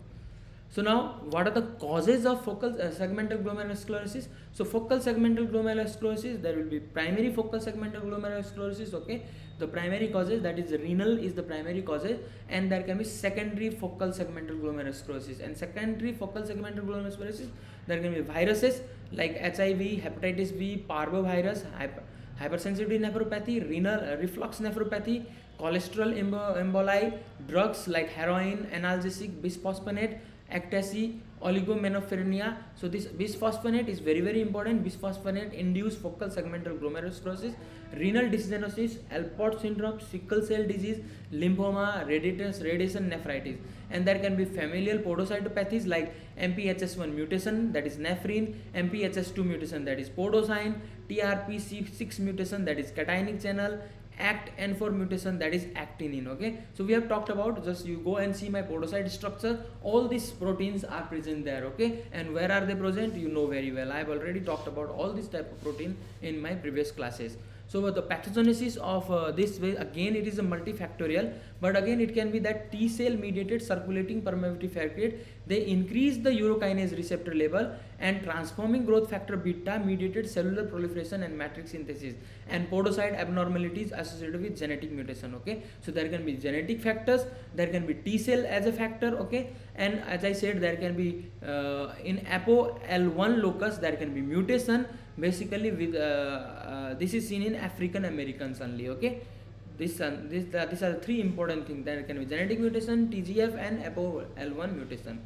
So now, what are the causes of focal segmental glomerulosclerosis? So focal segmental glomerulosclerosis, there will be primary focal segmental glomerulosclerosis. Okay, the primary causes, that is renal is the primary causes, and there can be secondary focal segmental glomerulosclerosis. And secondary focal segmental glomerulosclerosis, there can be viruses like HIV, hepatitis B, parvovirus, hypersensitivity nephropathy, renal reflux nephropathy, cholesterol emboli, drugs like heroin, analgesic, bisphosphonate, ecstasy, oligomenophrenia. So this bisphosphonate is very important. Bisphosphonate induced focal segmental glomerulosclerosis, renal dysgenesis, Alport syndrome, sickle cell disease, lymphoma, radiation nephritis. And there can be familial podocytopathies like MPHS1 mutation, that is nephrin, MPHS2 mutation, that is podosine, TRPC6 mutation, that is cationic channel, ACT-N4 mutation, that is actinin. Okay, so we have talked about, just you go and see my podocyte structure, all these proteins are present there. Okay, and where are they present, you know very well. I have already talked about all this type of protein in my previous classes. So the pathogenesis of this way, again it is a multifactorial, but again it can be that T cell mediated circulating permeability factor, they increase the urokinase receptor level and transforming growth factor beta mediated cellular proliferation and matrix synthesis, and podocyte abnormalities associated with genetic mutation. Okay, so there can be genetic factors, there can be T cell as a factor. Okay, and as I said, there can be in ApoL1 locus there can be mutation. Basically with this is seen in African Americans only. Okay, these are the three important things. There can be genetic mutation, TGF and ApoL1 mutation.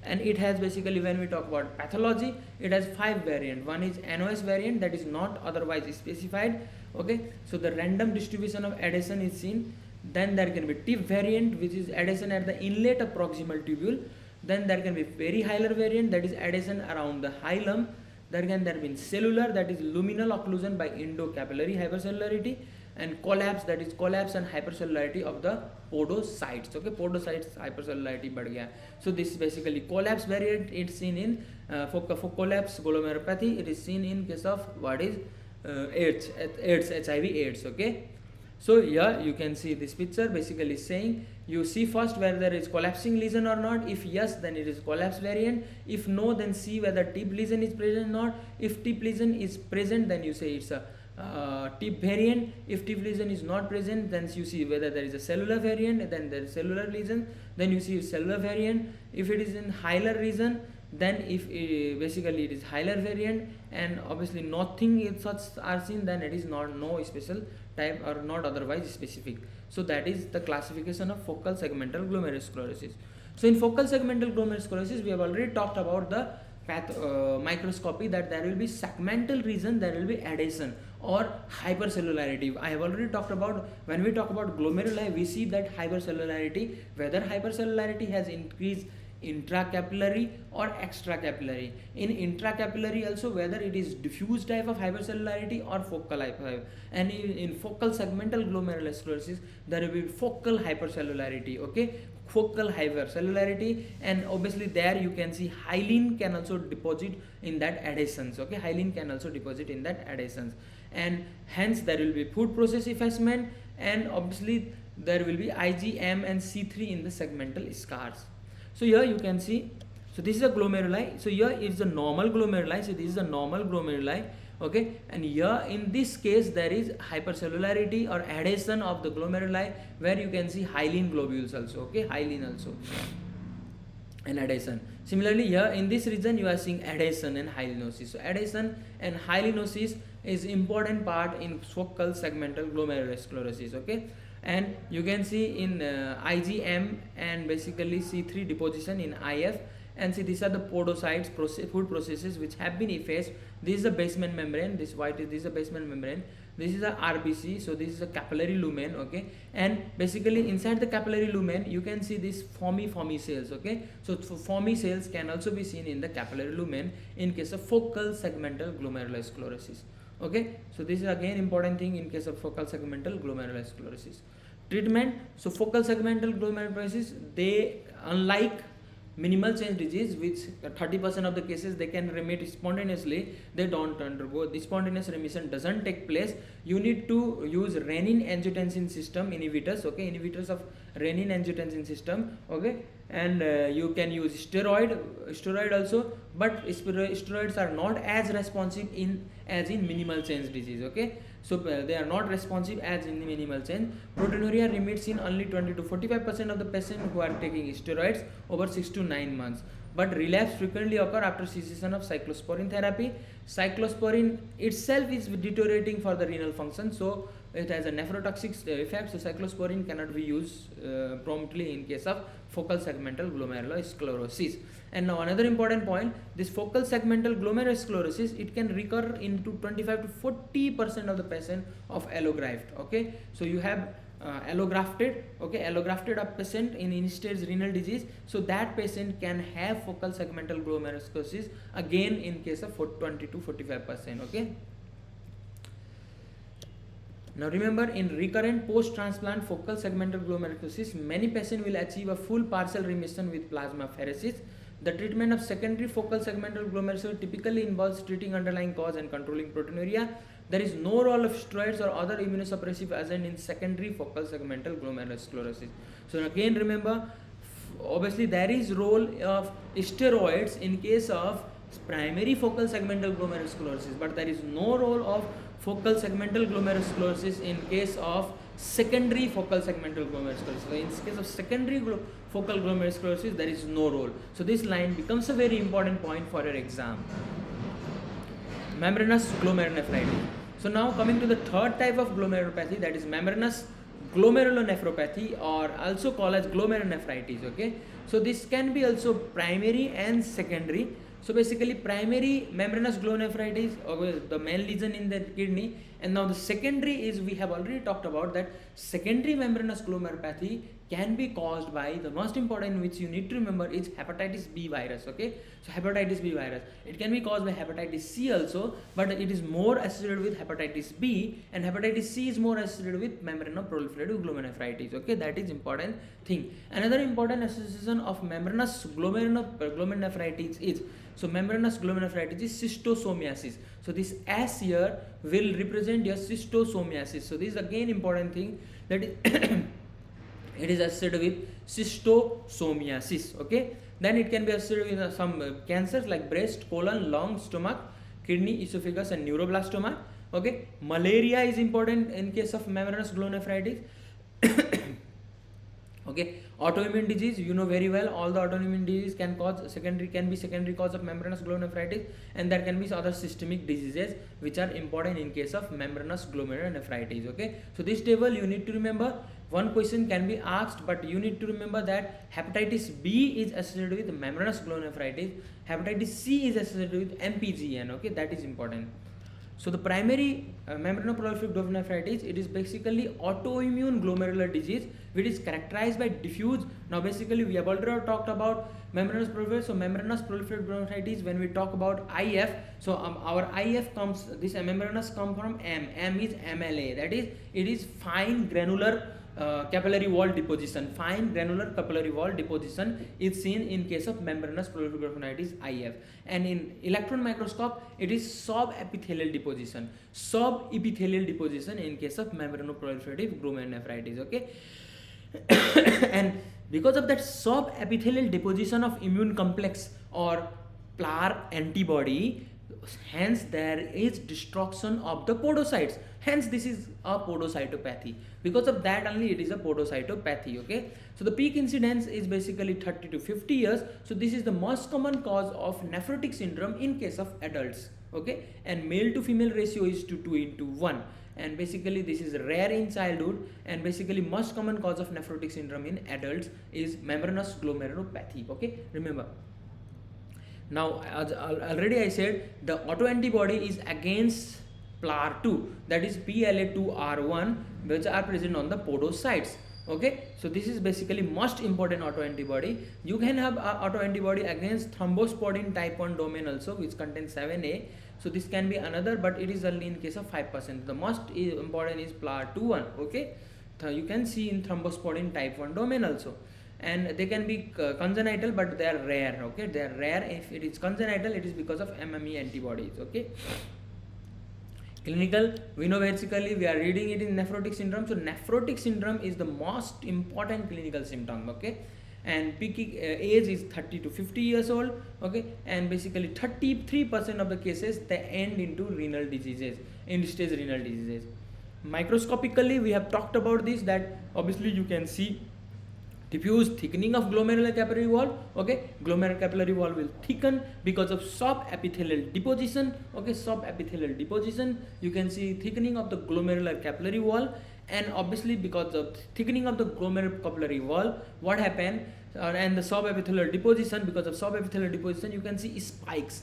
And it has basically, when we talk about pathology, it has 5 variants. One is NOS variant, that is not otherwise specified. Okay, so the random distribution of adhesion is seen. Then there can be TIP variant, which is adhesion at the inlet of proximal tubule. Then there can be perihilar variant, that is adhesion around the hilum. There can be cellular, that is luminal occlusion by endocapillary hypercellularity, and collapse, that is collapse and hypercellularity of the podocytes. Okay, podocytes hypercellularity बढ़ गया. So this is basically collapse variant. It's seen in for collapse glomerulopathy. It is seen in case of what is AIDS, HIV/AIDS. Okay. So here you can see this picture basically saying, you see first whether there is collapsing lesion or not. If yes, then it is collapse variant. If no, then see whether tip lesion is present or not. If tip lesion is present, then you say it's a tip variant. If tip lesion is not present, then you see whether there is a cellular variant, then there is cellular lesion, then you see cellular variant. If it is in hilar region, then if basically it is hilar variant, and obviously nothing is such are seen, then it is not no special type or not otherwise specific. So that is the classification of focal segmental glomerulosclerosis. So in focal segmental glomerulosclerosis, we have already talked about the microscopy, that there will be segmental region, there will be adhesion or hypercellularity. I have already talked about, when we talk about glomeruli, we see that hypercellularity, whether hypercellularity has increased intracapillary or extracapillary. In intracapillary also, whether it is diffuse type of hypercellularity or focal hyper, and in focal segmental glomerulosclerosis there will be focal hypercellularity, okay, focal hypercellularity, and obviously there you can see hyaline can also deposit in that adhesions, okay, hyaline can also deposit in that adhesions, and hence there will be food process effacement, and obviously there will be IgM and C3 in the segmental scars. So here you can see, so this is a glomeruli, so here is the normal glomeruli, so this is the normal glomeruli, okay, and here in this case there is hypercellularity or adhesion of the glomeruli, where you can see hyaline globules also, okay, hyaline also and adhesion. Similarly here in this region you are seeing adhesion and hyalinosis. So adhesion and hyalinosis is important part in focal segmental glomerulosclerosis, okay, and you can see in IgM and basically C3 deposition in IF, and see these are the podocytes, food processes which have been effaced. This is the basement membrane, this white is, this is the basement membrane, this is the RBC, so this is a capillary lumen, okay, and basically inside the capillary lumen you can see these foamy cells, okay, so foamy cells can also be seen in the capillary lumen in case of focal segmental glomerulosclerosis, okay. So this is again important thing in case of focal segmental glomerulosclerosis. Treatment, so focal segmental glomerulosclerosis, they, unlike minimal change disease, which 30% of the cases they can remit spontaneously, they don't undergo, the spontaneous remission doesn't take place. You need to use renin-angiotensin system inhibitors, okay, inhibitors of renin-angiotensin system, okay, and you can use steroid also, but steroids are not as responsive as in minimal change disease, okay, so they are not responsive as in the minimal change. Proteinuria remits in only 20 to 45% of the patients who are taking steroids over 6 to 9 months, but relapse frequently occur after cessation of cyclosporine therapy. Cyclosporine itself is deteriorating for the renal function, so it has a nephrotoxic effect, so cyclosporine cannot be used promptly in case of focal segmental glomerulosclerosis. And now another important point, this focal segmental glomerulosclerosis, it can recur into 25 to 40% of the patient of allograft, okay, so you have allografted, okay, allografted a patient in stage renal disease, so that patient can have focal segmental glomerulosclerosis again in case of 20 to 45%, okay. Now remember, in recurrent post-transplant focal segmental glomerulosclerosis, many patients will achieve a full partial remission with plasmapheresis. The treatment of secondary focal segmental glomerulosclerosis typically involves treating underlying cause and controlling proteinuria. There is no role of steroids or other immunosuppressive agent in secondary focal segmental glomerulosclerosis. So again remember, obviously there is role of steroids in case of primary focal segmental glomerulosclerosis, but there is no role of focal segmental glomerulosclerosis in case of secondary focal segmental glomerulosclerosis. So in case of secondary focal glomerulosclerosis, there is no role. So this line becomes a very important point for your exam. Membranous glomerulonephritis. So now coming to the third type of glomerulopathy, that is membranous glomerulonephropathy, or also called as glomerulonephritis, okay. So this can be also primary and secondary. So basically primary membranous glomerulonephritis, or the main lesion in the kidney, and now the secondary is, we have already talked about that secondary membranous glomerulopathy can be caused by, the most important which you need to remember is hepatitis B virus, okay. So hepatitis B virus, it can be caused by hepatitis C also, but it is more associated with hepatitis B, and hepatitis C is more associated with membranoproliferative glomerulonephritis, okay. That is important thing. Another important association of membranous glomerulonephritis is, so membranous glomerulonephritis is cystosomiasis. So this S here will represent your cystosomiasis. So this is again important thing, that it is associated with cystosomiasis, okay. Then it can be associated with some cancers like breast, colon, lung, stomach, kidney, esophagus and neuroblastoma, okay. Malaria is important in case of membranous glomerulonephritis. Okay, autoimmune disease, you know very well, all the autoimmune disease can be secondary cause of membranous glomerulonephritis, and there can be other systemic diseases which are important in case of membranous glomerulonephritis, okay. So this table you need to remember, one question can be asked, but you need to remember that hepatitis B is associated with membranous glomerulonephritis, hepatitis C is associated with MPGN, okay, that is important. So the primary membranoproliferative glomerulonephritis, it is basically autoimmune glomerular disease which is characterized by diffuse. Now basically we have already talked about membranous proliferative. So membranous proliferative glomerulonephritis, when we talk about IF, so our IF comes, this membranous come from M is MLA, that is it is fine granular capillary wall deposition. Fine granular capillary wall deposition is seen in case of membranous proliferative glomerulonephritis IF, and in electron microscope it is subepithelial deposition. Subepithelial deposition in case of membranoproliferative glomerulonephritis. Okay, and because of that subepithelial deposition of immune complex or PLAR antibody, hence there is destruction of the podocytes, hence this is a podocytopathy. Because of that only it is a podocytopathy. Okay, so the peak incidence is basically 30 to 50 years. So this is the most common cause of nephrotic syndrome in case of adults. Okay, and male to female ratio is to 2:1, and basically this is rare in childhood, and basically most common cause of nephrotic syndrome in adults is membranous glomerulopathy. Okay, remember. Now as already I said, the autoantibody is against PLAR2, that is PLA2R1, which are present on the podocytes. Okay, so this is basically most important autoantibody. You can have autoantibody against thrombosporin type 1 domain also, which contains 7A. So this can be another, but it is only in case of 5%. The most important is PLAR2-1. Okay, so you can see in thrombosporin type 1 domain also, and they can be congenital, but they are rare. Okay, they are rare. If it is congenital, it is because of MME antibodies. Okay, clinical, we know basically we are reading it in nephrotic syndrome. So nephrotic syndrome is the most important clinical symptom. Okay, and peak age is 30 to 50 years old. Okay, and basically 33% of the cases they end into renal diseases, end stage renal diseases. Microscopically we have talked about this, that obviously you can see diffuse thickening of glomerular capillary wall. Okay, glomerular capillary wall will thicken because of subepithelial deposition. Okay, subepithelial deposition, you can see thickening of the glomerular capillary wall, and obviously because of thickening of the glomerular capillary wall, what happened, and the subepithelial deposition, because of subepithelial deposition you can see spikes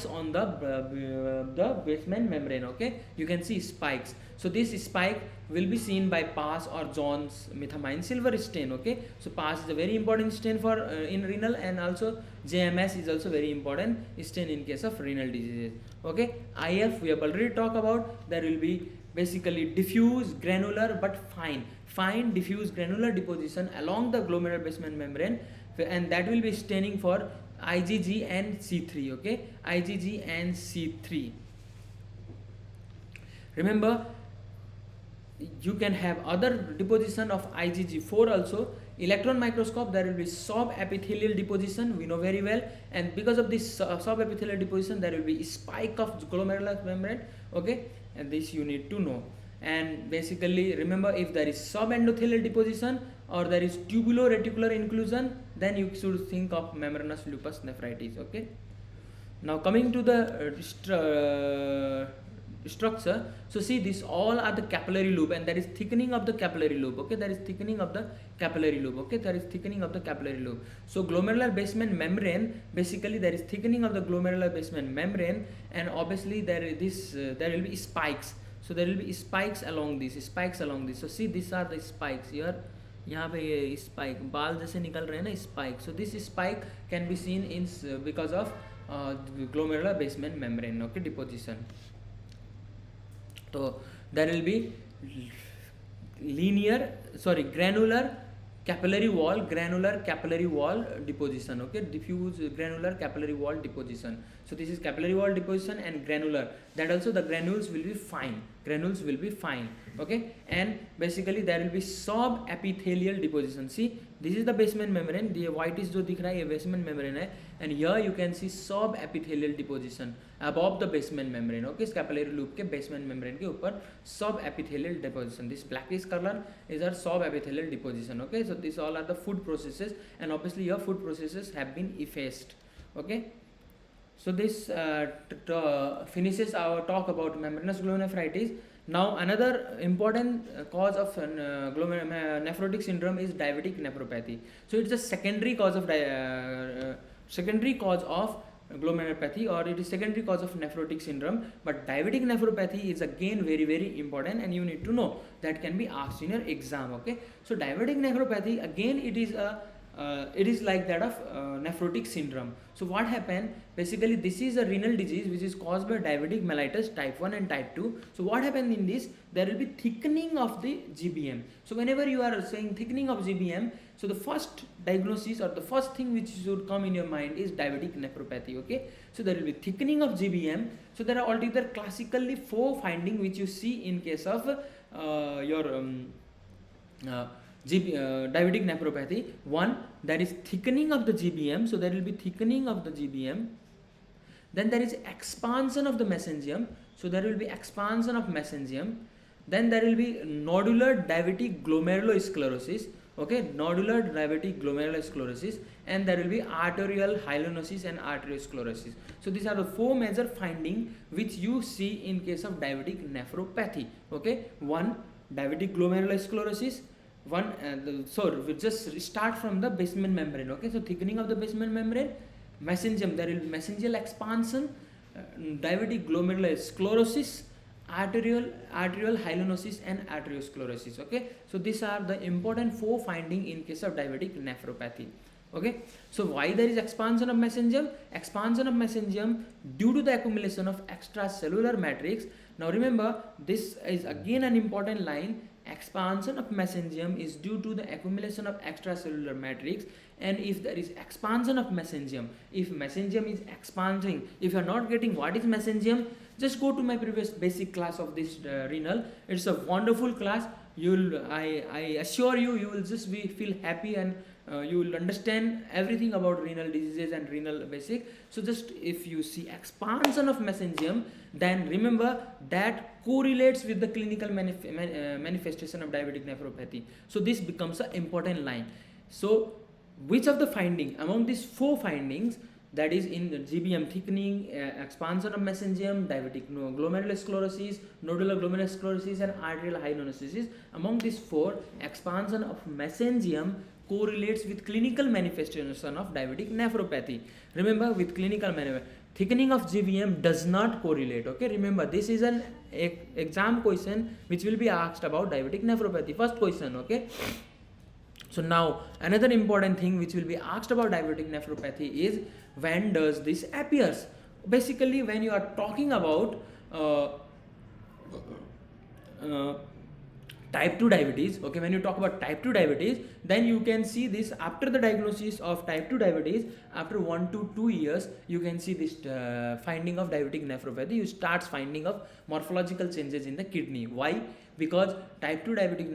on the basement membrane. Okay, you can see spikes. So this spike will be seen by PAS or John's methamine silver stain. Okay, so PAS is a very important stain for in renal, and also JMS is also very important stain in case of renal diseases. Okay, IF we have already talked about. There will be basically diffuse granular but fine diffuse granular deposition along the glomerular basement membrane, and that will be staining for IgG and C3. Okay, IgG and C3. Remember, you can have other deposition of IgG4 also. Electron microscope, there will be subepithelial deposition, we know very well, and because of this subepithelial deposition there will be spike of glomerular membrane. Okay, and this you need to know. And basically remember, if there is subendothelial deposition or there is tubulo-reticular inclusion, then you should think of membranous lupus nephritis. Okay, now coming to the structure. So see, this all are the capillary loop, and there is thickening of the capillary loop. Okay, there is thickening of the capillary loop. Okay, there is thickening of the capillary loop. So glomerular basement membrane, basically there is thickening of the glomerular basement membrane, and obviously there will be spikes. So there will be spikes along this. So see, these are the spikes here. यहाँ पे ये spike बाल जैसे निकल रहे हैं ना, spike. So this spike can be seen in because of glomerular basement membrane. Okay, deposition. So there will be granular capillary wall deposition. Okay, diffuse granular capillary wall deposition. So this is capillary wall deposition and granular. That also the granules will be fine. Okay, and basically there will be subepithelial deposition. See, this is the basement membrane. The white is जो दिख रहा है ये basement membrane है, and here you can see subepithelial deposition above the basement membrane. Okay, capillary loop के basement membrane के ऊपर subepithelial deposition. This blackish color is our subepithelial deposition. Okay, so these all are the food processes, and obviously your food processes have been effaced. Okay, so this finishes our talk about membranous glomerulonephritis. Now another important cause of nephrotic syndrome is diabetic nephropathy. So it's a secondary cause of glomerulopathy, or it is secondary cause of nephrotic syndrome. But diabetic nephropathy is again very important, and you need to know, that can be asked in your exam. Okay, so diabetic nephropathy, again it is like that of nephrotic syndrome. So what happened, basically this is a renal disease which is caused by diabetic mellitus type 1 and type 2. So what happened in this, there will be thickening of the GBM. So whenever you are saying thickening of GBM, so the first diagnosis or the first thing which should come in your mind is diabetic nephropathy. Okay, so there will be thickening of GBM. So there are altogether classically 4 findings which you see in case of diabetic nephropathy. One, there is thickening of the GBM, so there will be thickening of the GBM. Then there is expansion of the mesenterium, so there will be expansion of mesenterium. Then there will be nodular diabetic glomerulosclerosis. Okay, nodular diabetic glomerulosclerosis, and there will be arterial hyalinosis and arteriosclerosis. So these are the 4 major findings which you see in case of diabetic nephropathy. Okay, one, diabetic glomerulosclerosis. So we just start from the basement membrane. Okay, so thickening of the basement membrane, mesenterium, there will be mesenterial expansion, diabetic glomerulosclerosis, arterial hyalinosis, and arteriosclerosis. Okay, so these are the important 4 findings in case of diabetic nephropathy. Okay, so why there is expansion of mesenterium? Expansion of mesenterium due to the accumulation of extracellular matrix. Now remember, this is again an important line. Expansion of mesenterium is due to the accumulation of extracellular matrix. And if there is expansion of mesenterium, if mesenterium is expanding, if you are not getting what is mesenterium, just go to my previous basic class of this renal. It's a wonderful class. I assure you, you will just feel happy, and you will understand everything about renal diseases and renal basic. So just if you see expansion of mesenterium, then remember that correlates with the clinical manifestation of diabetic nephropathy. So this becomes an important line. So which of the findings among these 4 findings, that is in the GBM thickening, expansion of mesenterium, diabetic glomerulosclerosis, nodular glomerulosclerosis, and arterial hyalinosis, among these 4, expansion of mesenterium correlates with clinical manifestation of diabetic nephropathy. Remember, with clinical thickening of GBM does not correlate. Okay, remember, this is an exam question which will be asked about diabetic nephropathy, first question. Okay, so now another important thing which will be asked about diabetic nephropathy is, when does this appears? Basically, when you are talking about type 2 diabetes, okay, when you talk about type 2 diabetes, then you can see this after the diagnosis of type 2 diabetes, after 1 to 2 years, you can see this finding of diabetic nephropathy. You start finding of morphological changes in the kidney. Why? Because type 2 type 2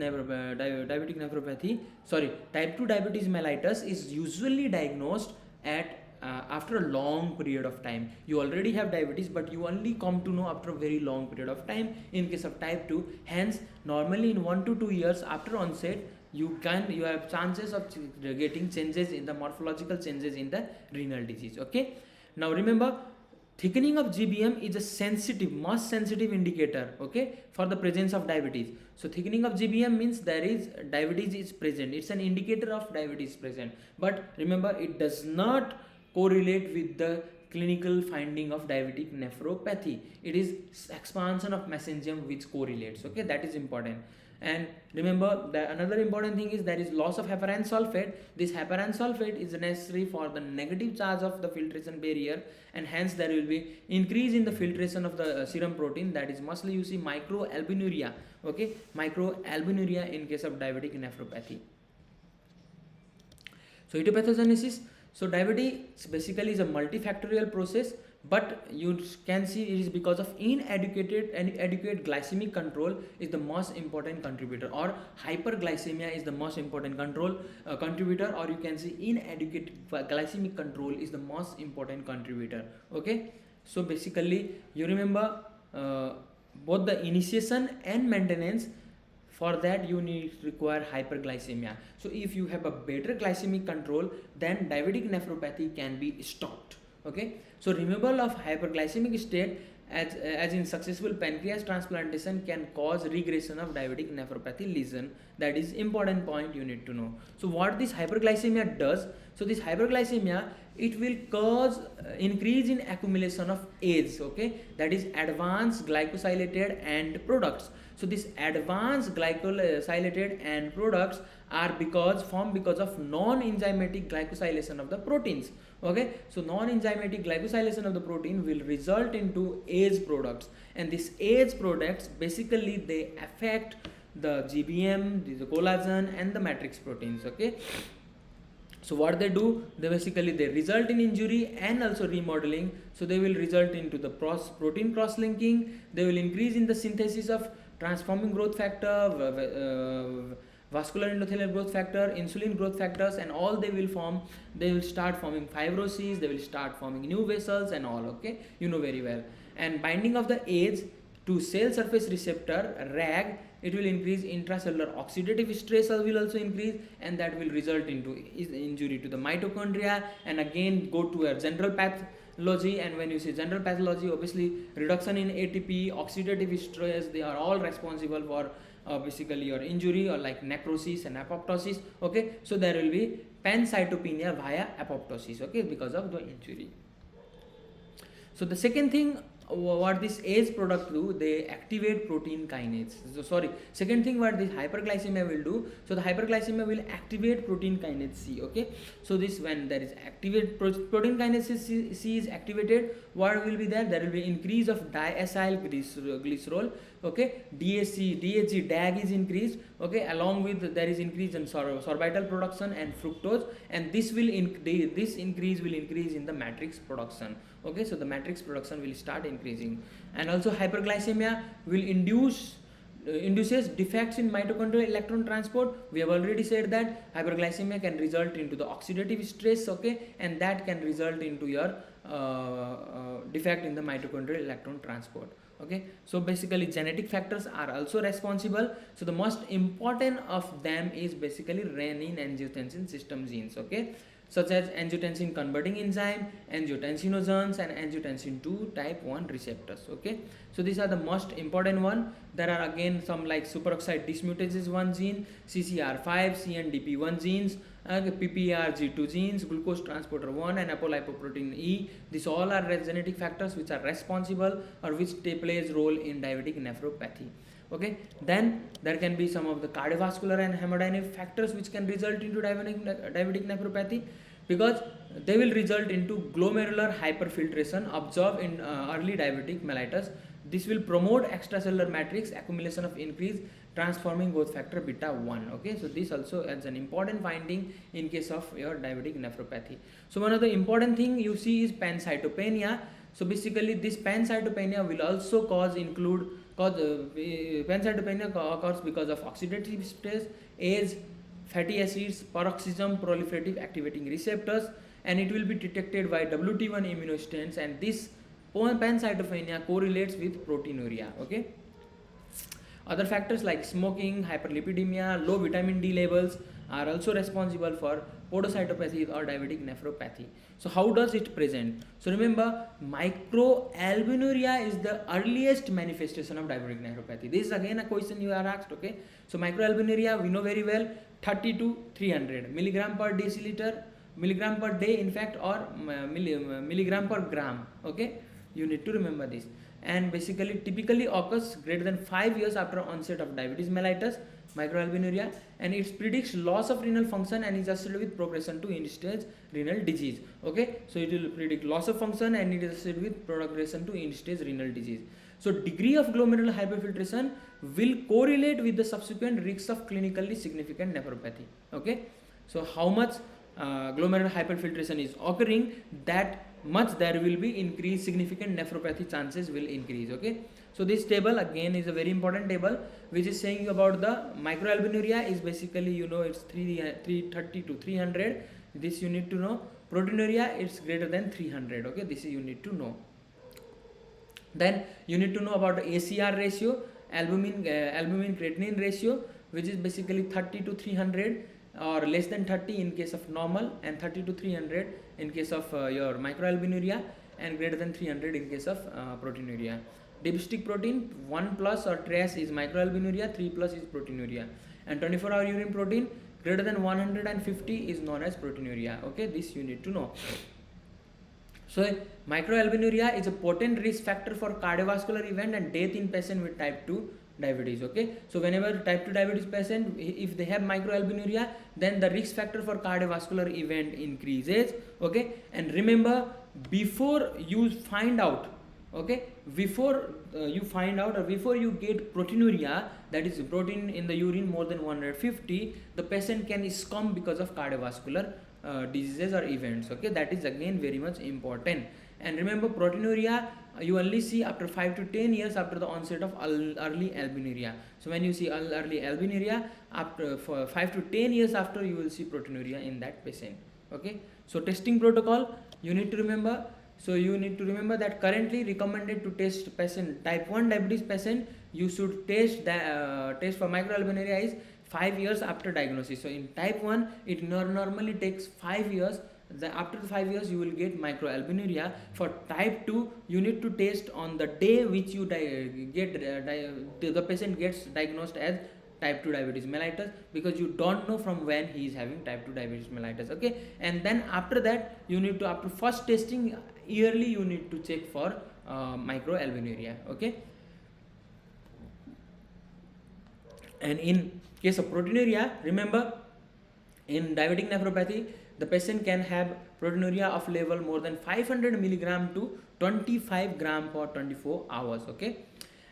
diabetes mellitus is usually diagnosed at after a long period of time. You already have diabetes, but you only come to know after a very long period of time in case of type 2. Hence, normally in 1 to 2 years after onset, you have chances of getting changes in the morphological changes in the renal disease. Okay, now remember, thickening of GBM is a most sensitive indicator, okay, for the presence of diabetes. So thickening of GBM means there is diabetes is present. It's an indicator of diabetes present. But remember, it does not correlate with the clinical finding of diabetic nephropathy. It is expansion of mesenterium which correlates. Okay, that is important. And remember, another important thing is there is loss of heparan sulfate. This heparan sulfate is necessary for the negative charge of the filtration barrier, and hence there will be increase in the filtration of the serum protein. That is mostly you see microalbuminuria. Okay, microalbuminuria in case of diabetic nephropathy. So etiopathogenesis. So diabetes basically is a multifactorial process, but you can see it is because of inadequate glycemic control is the most important contributor, or hyperglycemia is the most important contributor, or you can see inadequate glycemic control is the most important contributor. Okay, so basically you remember both the initiation and maintenance. For that you require hyperglycemia. So if you have a better glycemic control, then diabetic nephropathy can be stopped. Okay, so removal of hyperglycemic state as in successful pancreas transplantation can cause regression of diabetic nephropathy lesion. That is important point you need to know. So what this hyperglycemia does, So this hyperglycemia, it will cause increase in accumulation of AGE, okay, that is advanced glycosylated end products. So this advanced glycosylated end products are formed because of non-enzymatic glycosylation of the proteins, okay. So non-enzymatic glycosylation of the protein will result into AGE products, and these AGE products basically they affect the GBM, the collagen and the matrix proteins, okay. So what they do, they result in injury and also remodeling. So they will result into the protein cross-linking, they will increase in the synthesis of transforming growth factor, vascular endothelial growth factor, insulin growth factors, and all they will start forming fibrosis, they will start forming new vessels and all, okay, you know very well. And binding of the AGE to cell surface receptor RAG, it will increase intracellular oxidative stress will also increase, and that will result into injury to the mitochondria, and again go to a general pathology. And when you say general pathology, obviously reduction in ATP, oxidative stress, they are all responsible for basically your injury or like necrosis and apoptosis, okay. So there will be pancytopenia via apoptosis, okay, because of the injury. So the second thing what this AGE product do, they activate protein kinase. Second thing what this hyperglycemia will do, so the hyperglycemia will activate protein kinase C, okay. So this, when there is protein kinase C is activated, what will be there will be increase of diacyl glycerol, okay. DAG is increased, okay, along with there is increase in sorbitol production and fructose, and this increase will increase in the matrix production, okay. So the matrix production will start increasing, and also hyperglycemia will induces defects in mitochondrial electron transport. We have already said that hyperglycemia can result into the oxidative stress, okay, and that can result into your defect in the mitochondrial electron transport, okay. So basically genetic factors are also responsible. So the most important of them is basically renin-angiotensin system genes, okay, such as angiotensin converting enzyme, angiotensinogens, and angiotensin 2 type 1 receptors, okay. So these are the most important one. There are again some like superoxide dismutase 1 gene, CCR5, CNDP1 genes, PPARG2 genes, glucose transporter 1, and apolipoprotein E. These all are genetic factors which are responsible or which plays role in diabetic nephropathy, okay. Then there can be some of the cardiovascular and hemodynamic factors which can result into diabetic nephropathy, because they will result into glomerular hyperfiltration observed in early diabetic mellitus. This will promote extracellular matrix accumulation of increased transforming growth factor beta 1, okay. So this also is an important finding in case of your diabetic nephropathy. So one of the important thing you see is pancytopenia. So basically this pancytopenia will also pancytopenia occurs because of oxidative stress, AGE, fatty acids, paroxysm proliferative activating receptors, and it will be detected by WT1 immunostains, and this pancytopenia correlates with proteinuria, okay. Other factors like smoking, hyperlipidemia, low vitamin D levels are also responsible for podocytopathies or diabetic nephropathy. So how does it present? So remember, microalbuminuria is the earliest manifestation of diabetic nephropathy. This is again a question you are asked, okay. So microalbuminuria, we know very well, 30 to 300 milligram per deciliter, milligram per day in fact, or milligram per gram, okay. You need to remember this. And basically typically occurs greater than 5 years after onset of diabetes mellitus, microalbuminuria, and it predicts loss of renal function and is associated with progression to end-stage renal disease, okay. So it will predict loss of function and it is associated with progression to end-stage renal disease. So degree of glomerular hyperfiltration will correlate with the subsequent risks of clinically significant nephropathy, okay. So how much glomerular hyperfiltration is occurring, that much there will be increased significant nephropathy chances will increase, okay. So this table again is a very important table which is saying about the microalbuminuria is basically, you know, it's 330 to 300. This you need to know. Proteinuria, it's greater than 300, okay. This you need to know. Then you need to know about the ACR ratio, albumin creatinine ratio, which is basically 30 to 300 or less than 30 in case of normal, and 30 to 300 in case of your microalbuminuria, and greater than 300 in case of proteinuria. Diabetic protein 1 plus or TRAS is microalbuminuria, 3 plus is proteinuria, and 24-hour urine protein greater than 150 is known as proteinuria. Okay, this you need to know. So microalbuminuria is a potent risk factor for cardiovascular event and death in patient with type 2 diabetes. Okay, so whenever type 2 diabetes patient, if they have microalbuminuria, then the risk factor for cardiovascular event increases. Okay, and remember, before you find out, okay, before you find out or before you get proteinuria, that is protein in the urine more than 150, the patient can succumb because of cardiovascular diseases or events. Okay, that is again very much important. And remember, proteinuria you only see after 5 to 10 years after the onset of early albuminuria. So when you see early albuminuria, after for 5 to 10 years after, you will see proteinuria in that patient. Okay, so testing protocol you need to remember. So you need to remember that currently recommended to test patient type 1 diabetes patient, you should test test for microalbuminuria is 5 years after diagnosis. So in type 1 it normally takes 5 years. After the 5 years you will get microalbuminuria. For type 2 you need to test on the day which you the patient gets diagnosed as type 2 diabetes mellitus, because you don't know from when he is having type 2 diabetes mellitus. Okay, and then after that you need to, after first testing yearly, you need to check for microalbuminuria. Okay, and in case of proteinuria, remember, in diabetic nephropathy the patient can have proteinuria of level more than 500 milligram to 25 gram for 24 hours. Okay,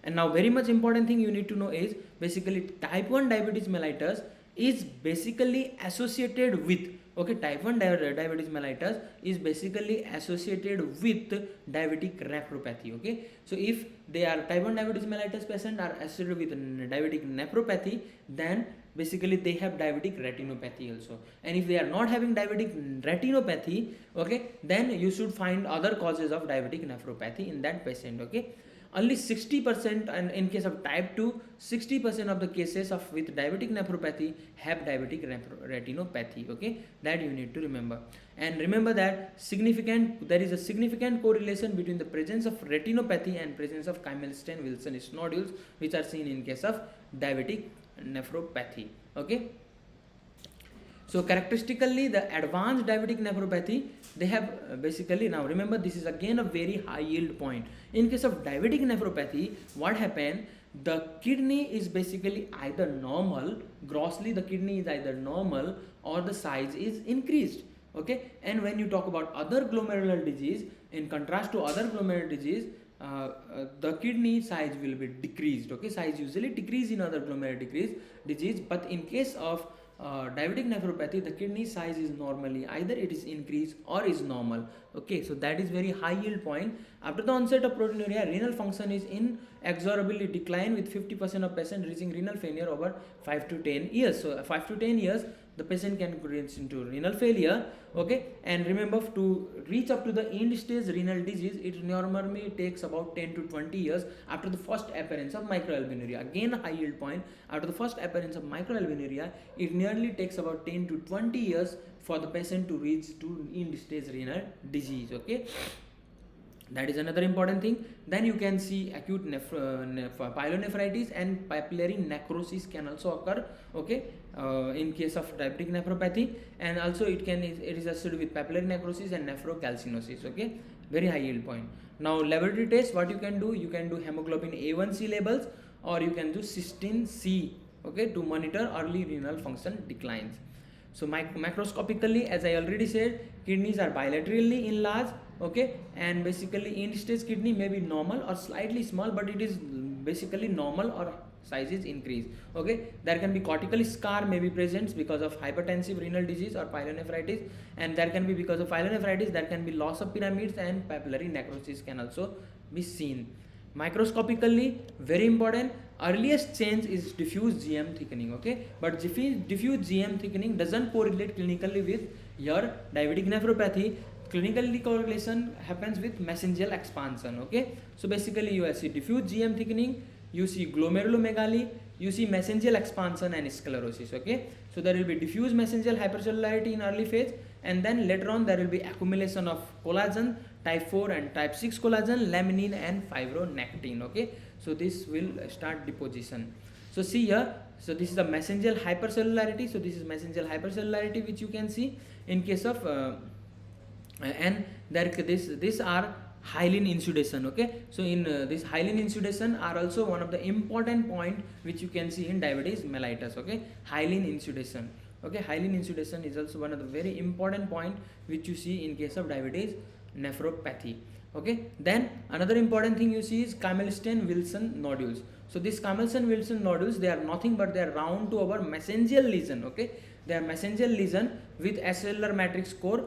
and now very much important thing you need to know is basically type 1 diabetes mellitus is basically associated with, okay, type 1 diabetes mellitus is basically associated with diabetic nephropathy. Okay, so if they are type 1 diabetes mellitus patient are associated with diabetic nephropathy, then basically they have diabetic retinopathy also. And if they are not having diabetic retinopathy, okay, then you should find other causes of diabetic nephropathy in that patient. Okay, only 60%, and in case of type 2, 60% of the cases of with diabetic nephropathy have diabetic retinopathy. Okay, that you need to remember. And remember that there is a significant correlation between the presence of retinopathy and presence of Camelston-Wilson nodules, which are seen in case of diabetic nephropathy. Okay, so characteristically the advanced diabetic nephropathy, they have basically, now remember, this is again a very high yield point. In case of diabetic nephropathy, what happened, the kidney is basically either normal, grossly the kidney is either normal, or the size is increased. Okay, and when you talk about other glomerular disease, in contrast to other glomerular disease, the kidney size will be decreased. Okay, size usually decrease in other glomerular disease, but in case of diabetic nephropathy, the kidney size is normally either it is increased or is normal. Okay, so that is very high yield point. After the onset of proteinuria, renal function is inexorably decline, with 50% of patients reaching renal failure over 5 to 10 years. So 5 to 10 years the patient can reach into renal failure. Okay, and remember, to reach up to the end stage renal disease, it normally takes about 10 to 20 years after the first appearance of microalbuminuria. Again a high yield point, after the first appearance of microalbuminuria, it nearly takes about 10 to 20 years for the patient to reach to end stage renal disease. Okay, that is another important thing. Then you can see acute pyelonephritis and papillary necrosis can also occur. Okay, in case of diabetic nephropathy, and also it is associated with papillary necrosis and nephrocalcinosis. Okay, very high yield point. Now laboratory tests, what you can do hemoglobin A1C levels, or you can do cysteine C, okay, to monitor early renal function declines. So macroscopically, as I already said, kidneys are bilaterally enlarged. Okay, and basically end stage kidney may be normal or slightly small, but it is basically normal or size is increased. Okay, there can be cortical scar may be present because of hypertensive renal disease or pyelonephritis, and there can be, because of pyelonephritis, there can be loss of pyramids, and papillary necrosis can also be seen. Microscopically, very important, earliest change is diffuse GM thickening. Okay, but diffuse GM thickening doesn't correlate clinically with your diabetic nephropathy. Clinically correlation happens with mesangial expansion. Okay, so basically you see diffuse GM thickening, you see glomerulomegaly, you see mesangial expansion and sclerosis. Okay, so there will be diffuse mesangial hypercellularity in early phase, and then later on there will be accumulation of collagen, type 4 and type 6 collagen, laminin and fibronectin. Okay, so this will start deposition. So see here, so this is the mesangial hypercellularity. So this is mesangial hypercellularity which you can see in case of and there this are hyaline insudation. Okay, so in this hyaline insudation are also one of the important point which you can see in diabetes mellitus. Okay, hyaline insudation. Okay, hyaline insudation is also one of the very important point which you see in case of diabetes nephropathy. Okay, then another important thing you see is Camelston-Wilson nodules. So these Camelston-Wilson nodules, they are nothing but they are round to our mesangial lesion. Okay, they are mesangial lesion with acellular matrix core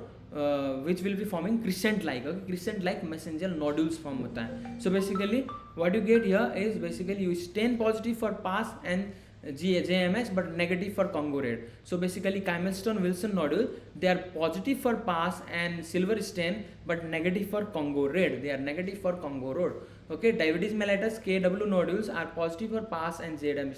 which will be forming crescent like. Okay, crescent like mesangial nodules form hota hai. So basically what you get here is basically you stain positive for PAS and JMS but negative for Congo red. So basically Camelston-Wilson nodule, they are positive for PAS and silver stain but negative for Congo red. They are negative for Congo red. Okay, diabetes mellitus KW nodules are positive for PAS and JM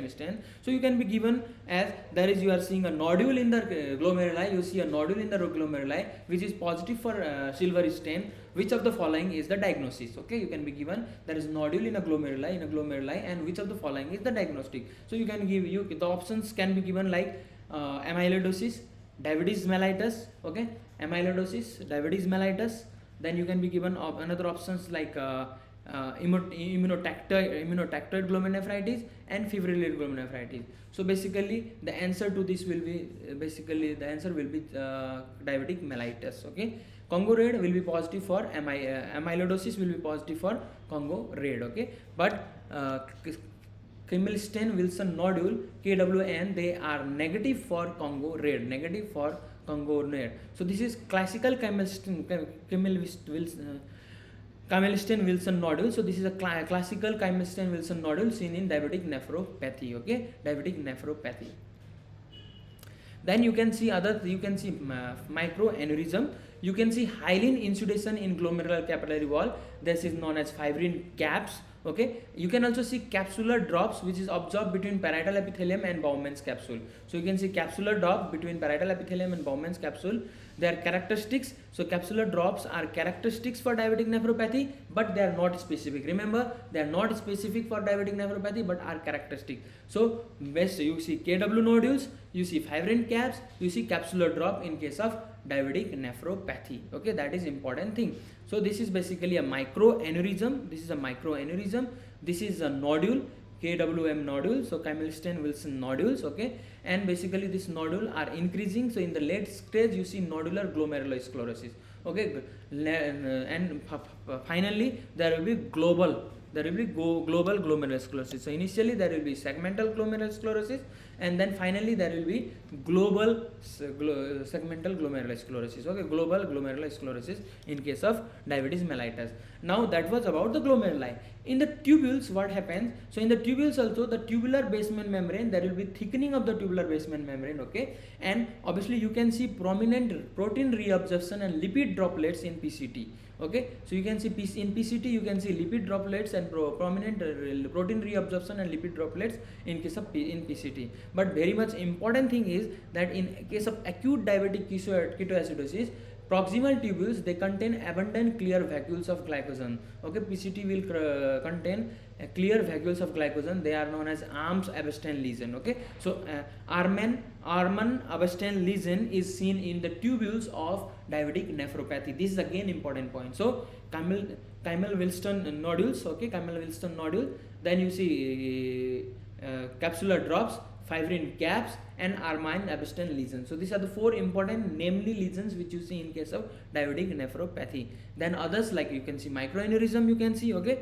stain. So you can be given as there is, you are seeing a nodule in the glomeruli, you see a nodule in the glomeruli which is positive for silver stain. Which of the following is the diagnosis? Okay, you can be given there is nodule in a glomeruli and which of the following is the diagnostic. So you can give, you the options can be given like amyloidosis, diabetes mellitus. Okay, amyloidosis, diabetes mellitus. Then you can be given another options like immunotactoid glomerulonephritis and febrile glomerulonephritis. So basically the answer to this will be diabetic mellitus. Okay, Congo red will be positive for amyloidosis will be positive for Congo red. Okay, but Camelston-Wilson nodule KWN, they are negative for Congo red, negative for Congo red. So this is classical Camelston-Wilson nodule. So this is a classical Camelston-Wilson nodule seen in diabetic nephropathy. Okay, diabetic nephropathy. Then you can see microaneurysm. You can see hyaline insudation in glomerular capillary wall. This is known as fibrin caps. Okay, you can also see capsular drops which is absorbed between parietal epithelium and Bowman's capsule. So you can see capsular drop between parietal epithelium and Bowman's capsule. They are characteristics. So capsular drops are characteristics for diabetic nephropathy, but they are not specific. Remember, they are not specific for diabetic nephropathy but are characteristic. So best you see KW nodules, you see fibrin caps, you see capsular drop in case of diabetic nephropathy. Okay, that is important thing. So this is basically a microaneurysm. This is a microaneurysm. This is a nodule, KWM nodule. So Camelston-Wilson nodules. Okay, and basically this nodule are increasing. So in the late stage you see nodular glomerulosclerosis. Okay, and finally there will be global glomerulosclerosis. So initially there will be segmental glomerulosclerosis, and then finally there will be global segmental glomerulosclerosis. Okay, global glomerulosclerosis in case of diabetes mellitus. Now that was about the glomeruli. In the tubules, what happens? So in the tubules also, the tubular basement membrane, there will be thickening of the tubular basement membrane. Okay, and obviously you can see prominent protein reabsorption and lipid droplets in PCT. Okay, so you can see in PCT you can see lipid droplets and prominent protein reabsorption and lipid droplets in case of in PCT. But very much important thing is that in case of acute diabetic ketoacidosis, proximal tubules, they contain abundant clear vacuoles of glycogen. Okay, PCT will contain clear vacuoles of glycogen. They are known as Arms-Abstain lesion. Okay, so Arman-Abstain lesion is seen in the tubules of diabetic nephropathy. This is again important point. So Camelston nodules. Okay, Camelston nodule. Then you see capsular drops, fibrin caps, and Arman-Abstain lesions. So these are the four important namely lesions which you see in case of diabetic nephropathy. Then others like you can see microaneurysm, you can see. Okay,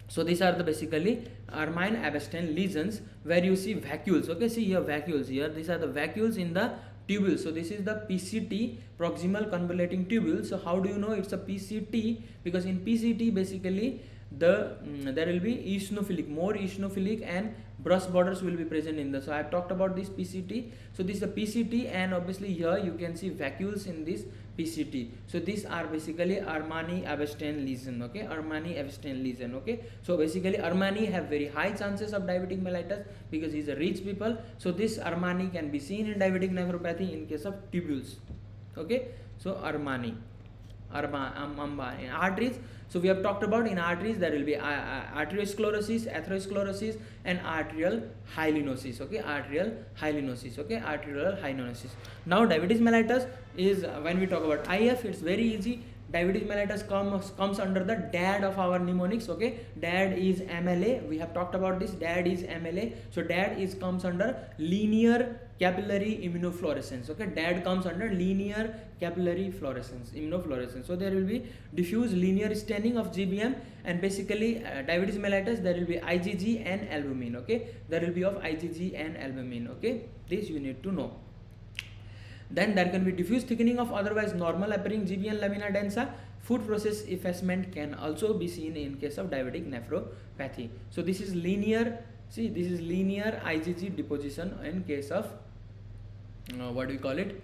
so these are the basically Arman-Abstain lesions where you see vacuoles. Okay, see here vacuoles here. These are the vacuoles in the tubule. So this is the PCT, proximal convoluting tubule. So how do you know it's a PCT? Because in PCT basically there will be more eosinophilic and brush borders will be present in the. So I have talked about this PCT. So this is a PCT, and obviously here you can see vacuoles in this PCT. So these are basically Armani-Abstain lesion. Okay, Armani-Abstain lesion. Okay, so basically Armani have very high chances of diabetic mellitus because he is a rich people. So this Armani can be seen in diabetic nephropathy in case of tubules. Okay, so Armani In arteries, so we have talked about in arteries there will be arteriosclerosis, atherosclerosis, and arterial hyalinosis. Okay, arterial hyalinosis. Okay, arterial hyalinosis. Now diabetes mellitus is when we talk about IF, it's very easy. Diabetes mellitus comes under the DAD of our mnemonics. Okay, DAD is MLA. We have talked about this. DAD is MLA. So DAD comes under linear capillary immunofluorescence. Okay, DAD comes under linear capillary fluorescence, immunofluorescence. So there will be diffuse linear staining of GBM, and basically diabetes mellitus there will be IgG and albumin. Okay, there will be of IgG and albumin. Okay, this you need to know. Then there can be diffuse thickening of otherwise normal appearing GBM lamina densa. Food process effacement can also be seen in case of diabetic nephropathy. So this is linear. See, this is linear IgG deposition in case of what we call it,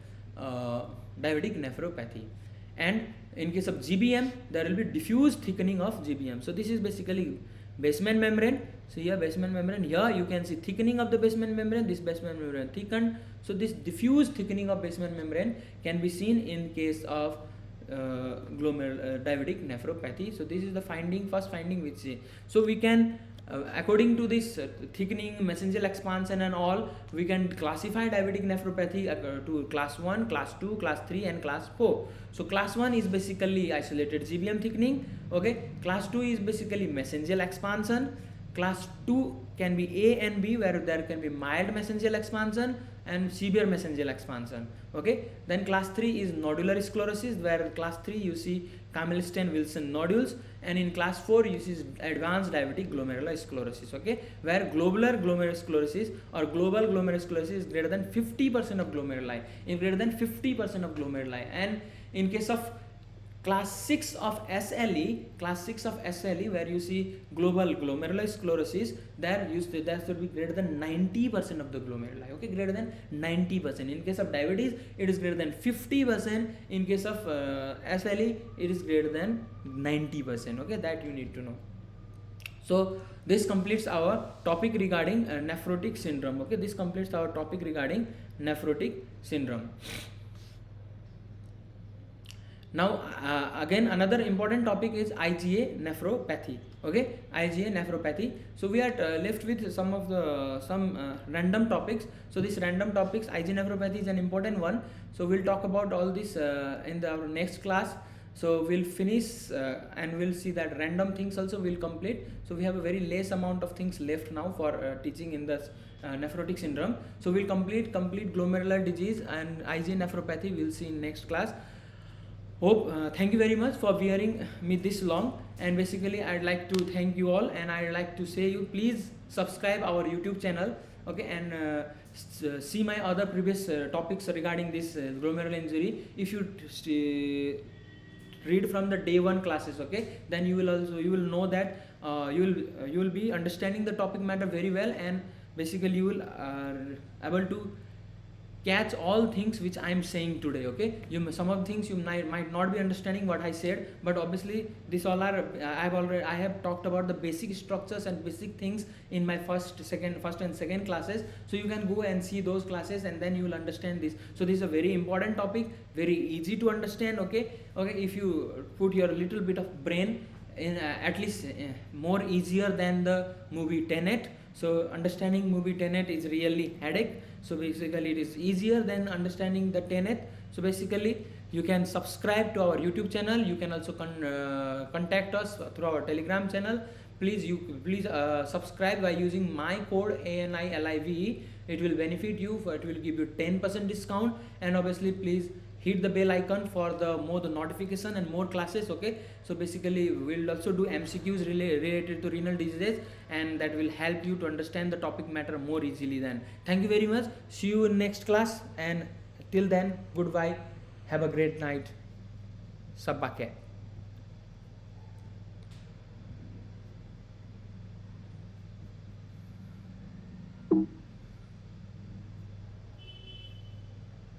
diabetic nephropathy. And in case of GBM, there will be diffuse thickening of GBM. So this is basically basement membrane. So here basement membrane, here you can see thickening of the basement membrane, this basement membrane thickened. So this diffuse thickening of basement membrane can be seen in case of diabetic nephropathy. So this is the first finding which so we can according to this thickening, mesangial expansion and all, we can classify diabetic nephropathy to class 1, class 2, class 3 and class 4. So class 1 is basically isolated GBM thickening. Okay, class 2 is basically mesangial expansion. Class 2 can be A and B, where there can be mild mesangial expansion and severe mesangial expansion. Okay, then class 3 is nodular sclerosis, where class 3 you see Camilstein-Wilson nodules, and in class 4 you see advanced diabetic glomerular sclerosis. Okay, where globular glomerular sclerosis or global glomerular sclerosis is greater than 50% of glomeruli, in greater than 50% of glomeruli. And in case of class 6 of SLE, where you see global glomerular sclerosis, there should be greater than 90% of the glomeruli. Okay, greater than 90%. In case of diabetes, it is greater than 50%. In case of SLE, it is greater than 90%. Okay, that you need to know. So this completes our topic regarding nephrotic syndrome. Okay, this completes our topic regarding nephrotic syndrome. Now again another important topic is IgA nephropathy. Okay, IgA nephropathy. So we are left with some random topics. So these random topics, IgA nephropathy is an important one. So we'll talk about all this in our next class. So we'll finish and we'll see that random things also will complete. So we have a very less amount of things left now for teaching in this nephrotic syndrome. So we'll complete glomerular disease and IgA nephropathy we'll see in next class. Hope thank you very much for bearing me this long, and basically I'd like to thank you all, and I'd like to say you please subscribe our YouTube channel. Okay, and see my other previous topics regarding this glomerular injury. If you read from the day 1 classes, okay, then you will know that you will be understanding the topic matter very well, and basically you will able to catch all things which I am saying today. Okay, some of the things you might not be understanding what I said, but obviously this all are I have talked about the basic structures and basic things in my first and second classes. So you can go and see those classes, and then you will understand this. So this is a very important topic, very easy to understand. Okay, if you put your little bit of brain in, at least more easier than the movie Tenet. So understanding movie Tenet is really headache. So basically it is easier than understanding the Tenet. So basically you can subscribe to our YouTube channel. You can also contact us through our Telegram channel. Please subscribe by using my code ANILIVE. It will benefit you. It will give you 10% discount, and obviously please hit the bell icon for the notification and more classes. Okay, so basically we'll also do MCQs related to renal diseases, and that will help you to understand the topic matter more easily. Then thank you very much. See you in next class, and till then, goodbye. Have a great night. Sabake.